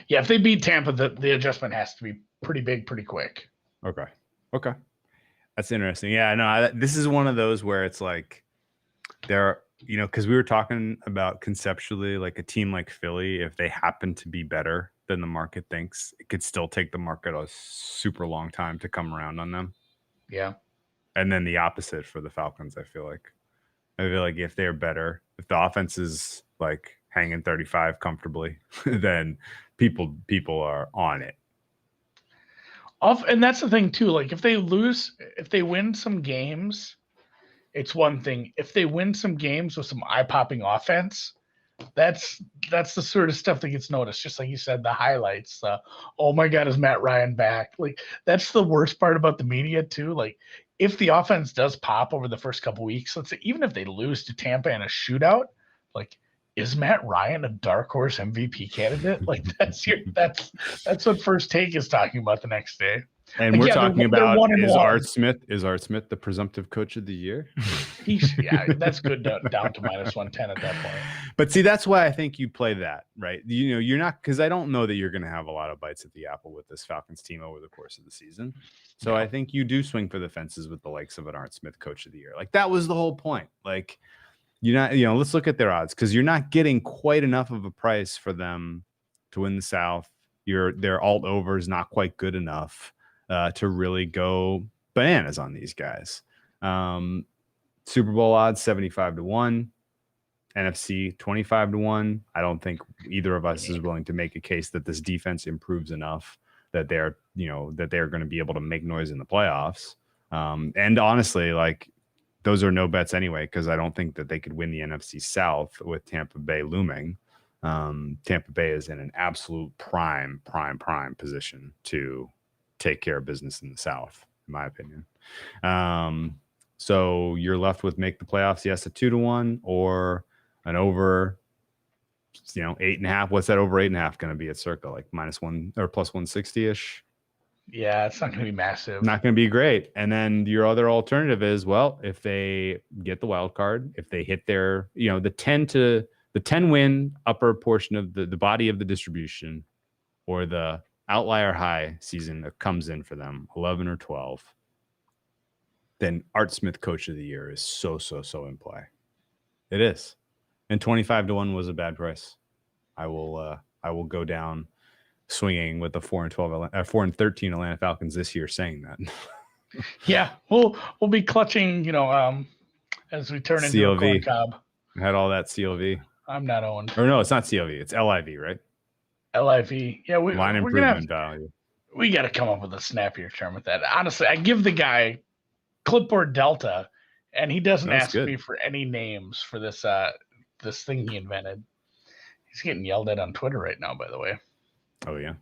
Yeah, if they beat Tampa, the adjustment has to be pretty big, pretty quick. Okay. That's interesting. Yeah, no, this is one of those where it's like because we were talking about conceptually, like a team like Philly, if they happen to be better than the market thinks, it could still take the market a super long time to come around on them. Yeah. And then the opposite for the Falcons, I feel like if they're better, if the offense is like hanging 35 comfortably, then people are on it. And that's the thing too. Like if they win some games, it's one thing. If they win some games with some eye-popping offense, that's the sort of stuff that gets noticed. Just like you said, the highlights. Oh my God, is Matt Ryan back? Like that's the worst part about the media too. Like if the offense does pop over the first couple weeks, let's say even if they lose to Tampa in a shootout, like is Matt Ryan a dark horse MVP candidate? Like that's what First Take is talking about the next day. And we're talking about Art Smith the presumptive coach of the year? That's good down to -110 at that point. But see, that's why I think you play that, right? You're not, because I don't know that you're going to have a lot of bites at the apple with this Falcons team over the course of the season. So I think you do swing for the fences with the likes of an Art Smith coach of the year. Like that was the whole point. Like you're not, let's look at their odds because you're not getting quite enough of a price for them to win the South. Their alt over is not quite good enough to really go bananas on these guys. Super Bowl odds 75-1, NFC 25-1. I don't think either of us is willing to make a case that this defense improves enough that they're going to be able to make noise in the playoffs. And honestly, like those are no bets anyway, because I don't think that they could win the NFC South with Tampa Bay looming. Tampa Bay is in an absolute prime position to take care of business in the South, in my opinion. So you're left with make the playoffs, yes, at 2-1 or an over, 8.5. What's that over 8.5 going to be at circa like -1 or +160-ish? Yeah, it's not going to be massive. Not going to be great. And then your other alternative is, well, if they get the wild card, if they hit their, the 10 win upper portion of the body of the distribution, or the outlier high season that comes in for them, 11 or 12, then Art Smith coach of the year is so in play. It is. And 25-1 was a bad price. I will go down swinging with the 4-13 Atlanta Falcons this year saying that. Yeah, we'll be clutching, as we turn into a corn cob. I had all that CLV. I'm not owned. Or no, it's not CLV. It's LIV, right? LIV. Yeah, line improvement value. We got to come up with a snappier term with that. Honestly, I give the guy clipboard delta, and he doesn't ask me for any names for this thing he invented. He's getting yelled at on Twitter right now, by the way. Oh yeah,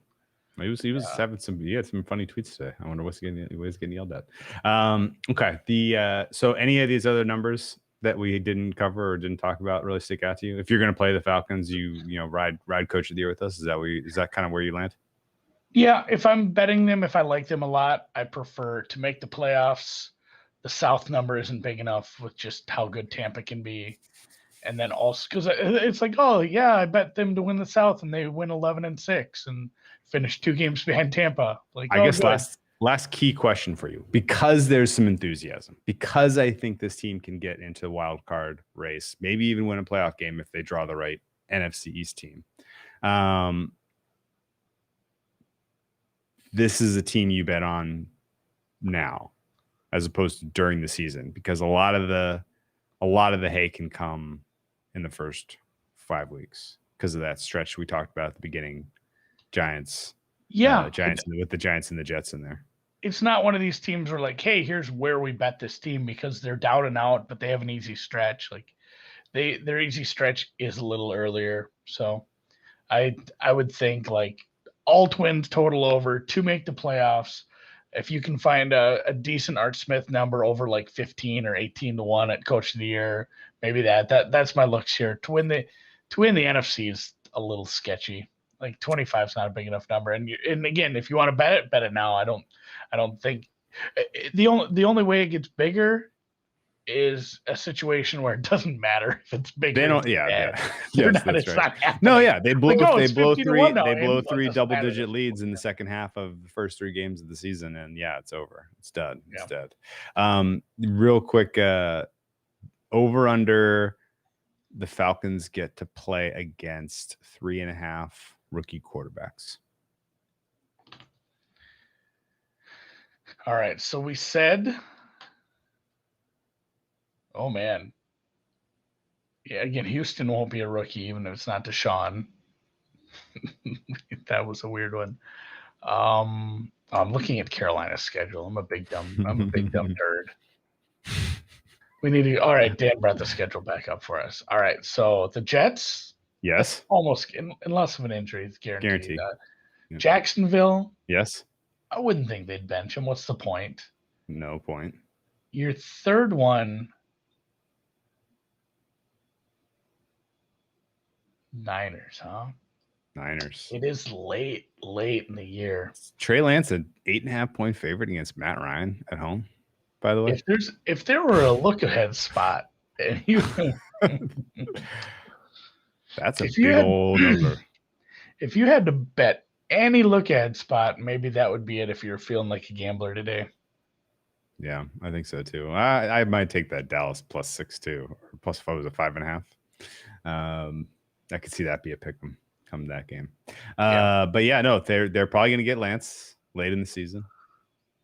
he was having he had some funny tweets today. I wonder what's getting yelled at. Okay, so any of these other numbers that we didn't cover or didn't talk about really stick out to you? If you're going to play the Falcons, ride coach of the year with us. Is that kind of where you land? Yeah, if I'm betting them, if I like them a lot, I prefer to make the playoffs. The South number isn't big enough with just how good Tampa can be. And then also because it's like, oh yeah, I bet them to win the South and they win 11-6 and finish 2 games behind Tampa. Like I guess last key question for you, because there's some enthusiasm, because I think this team can get into the wild card race, maybe even win a playoff game if they draw the right NFC East team. this is a team you bet on now, as opposed to during the season, because a lot of the hay can come in the first 5 weeks because of that stretch we talked about at the beginning. Giants, Giants with the Giants and the Jets in there. It's not one of these teams where like, hey, here's where we bet this team because they're down and out, but they have an easy stretch. Like their easy stretch is a little earlier. So I would think like all Twins total over to make the playoffs. If you can find a decent Art Smith number over like 15 or 18-1 at Coach of the Year, maybe that's my looks here. To win the NFC is a little sketchy. Like 25 is not a big enough number. And again, if you want to bet it now. I don't think the only way it gets bigger is a situation where it doesn't matter if it's bigger. They don't. Yeah. It's not happening. No, yeah. They blow it's three double-digit leads in the second half of the first 3 games of the season, and yeah, it's over. It's done. It's dead. Real quick, over under. The Falcons get to play against 3.5 rookie quarterbacks. All right. So we said, oh man. Yeah, again, Houston won't be a rookie, even if it's not Deshaun. That was a weird one. I'm looking at Carolina's schedule. I'm a big dumb nerd. We need to. All right, Dan brought the schedule back up for us. All right, so the Jets. Yes. Almost, unless of an injury, it's guaranteed. Yeah. Jacksonville. Yes. I wouldn't think they'd bench him. What's the point? No point. Your third one. Niners, huh? Niners. It is late in the year. Trey Lance, an 8.5-point favorite against Matt Ryan at home. By the way, if there were a look ahead spot, and you that's a big old number. If you had to bet any look ahead spot, maybe that would be it. If you're feeling like a gambler today, yeah, I think so too. I might take that Dallas +6 too, or plus if I was a 5.5. I could see that be a pick 'em come that game. But yeah, no, they're probably going to get Lance late in the season.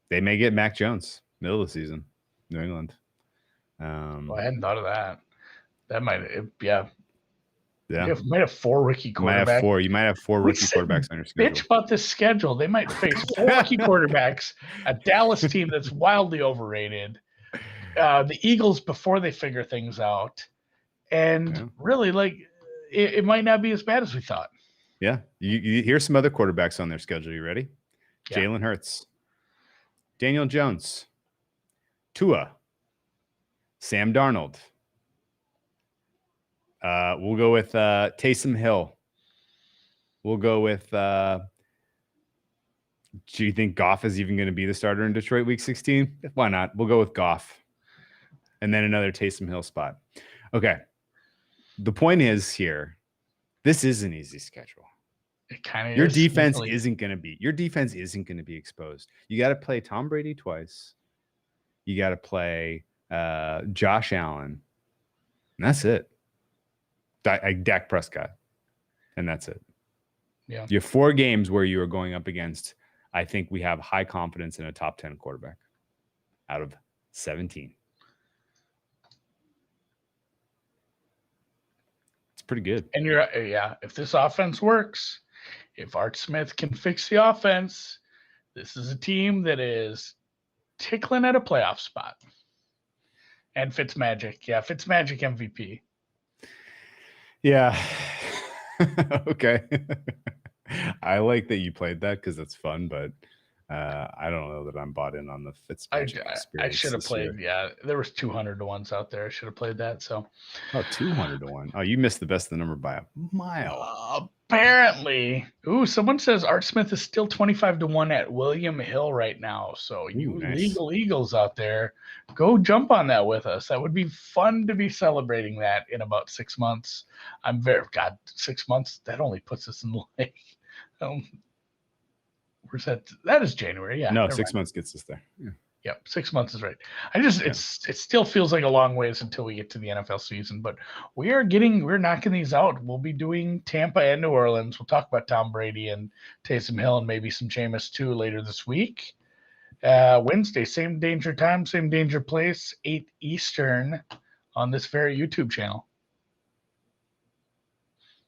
They may get Mac Jones middle of the season, New England. Well, I hadn't thought of that. That might, yeah. You might have 4 rookie quarterbacks. You might have 4 rookie quarterbacks on your schedule. Bitch about this schedule. They might face 4 rookie quarterbacks, a Dallas team that's wildly overrated, the Eagles before they figure things out, and really, like, it might not be as bad as we thought. Yeah. You hear some other quarterbacks on their schedule. You ready? Yeah. Jalen Hurts, Daniel Jones, Tua, Sam Darnold. We'll go with Taysom Hill. We'll go with do you think Goff is even going to be the starter in Detroit week 16? Why not? We'll go with Goff. And then another Taysom Hill spot. Okay. The point is here, this is an easy schedule. It kind of your defense isn't going to be exposed. You got to play Tom Brady twice. You got to play Josh Allen. And that's it. Dak Prescott. And that's it. Yeah. You have 4 games where you are going up against, I think we have high confidence in a top 10 quarterback out of 17. It's pretty good. And if this offense works, if Art Smith can fix the offense, this is a team that is tickling at a playoff spot. And Fitzmagic. Yeah, Fitzmagic MVP. Yeah. Okay. I like that you played that because it's fun, but I don't know that I'm bought in on the Fitzmagic experience. I should have played. Yeah, there was 200-1s out there. I should have played that. So, 200-1. Oh, you missed the best of the number by a mile. Apparently. Ooh, someone says Art Smith is still 25-1 at William Hill right now. So you legal Eagles out there, go jump on that with us. That would be fun to be celebrating that in about 6 months. 6 months. That only puts us in like. Where's that? That is January. Yeah. No, 6 months gets us there. Yeah. Yep, 6 months is right. It still feels like a long ways until we get to the NFL season, but we're knocking these out. We'll be doing Tampa and New Orleans. We'll talk about Tom Brady and Taysom Hill and maybe some Jameis too later this week. Wednesday, same danger time, same danger place, 8 Eastern on this very YouTube channel.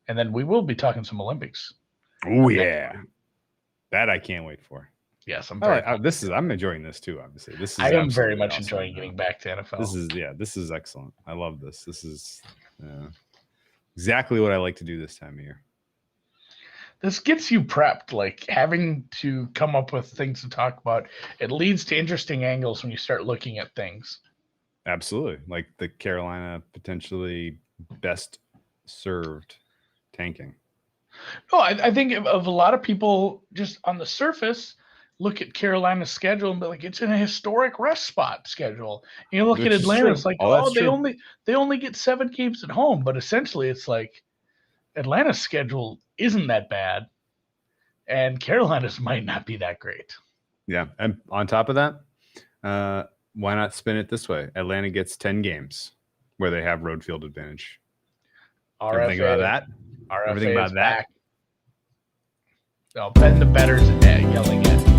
And then we will be talking some Olympics. Oh yeah, that I can't wait for. Yes, I'm enjoying this too. Obviously, I am very much enjoying getting back to NFL. This is excellent. I love this. This is exactly what I like to do this time of year. This gets you prepped, like having to come up with things to talk about. It leads to interesting angles when you start looking at things. Absolutely, like the Carolina potentially best served tanking. No, I think of a lot of people just on the surface look at Carolina's schedule and be like, it's in a historic rest spot schedule. You look at Atlanta, it's like, they only get 7 games at home, but essentially it's like Atlanta's schedule isn't that bad, and Carolina's might not be that great. Yeah, and on top of that, why not spin it this way? Atlanta gets 10 games where they have road field advantage. Everything about that? RFA everything about that? No, Ben the betters yelling at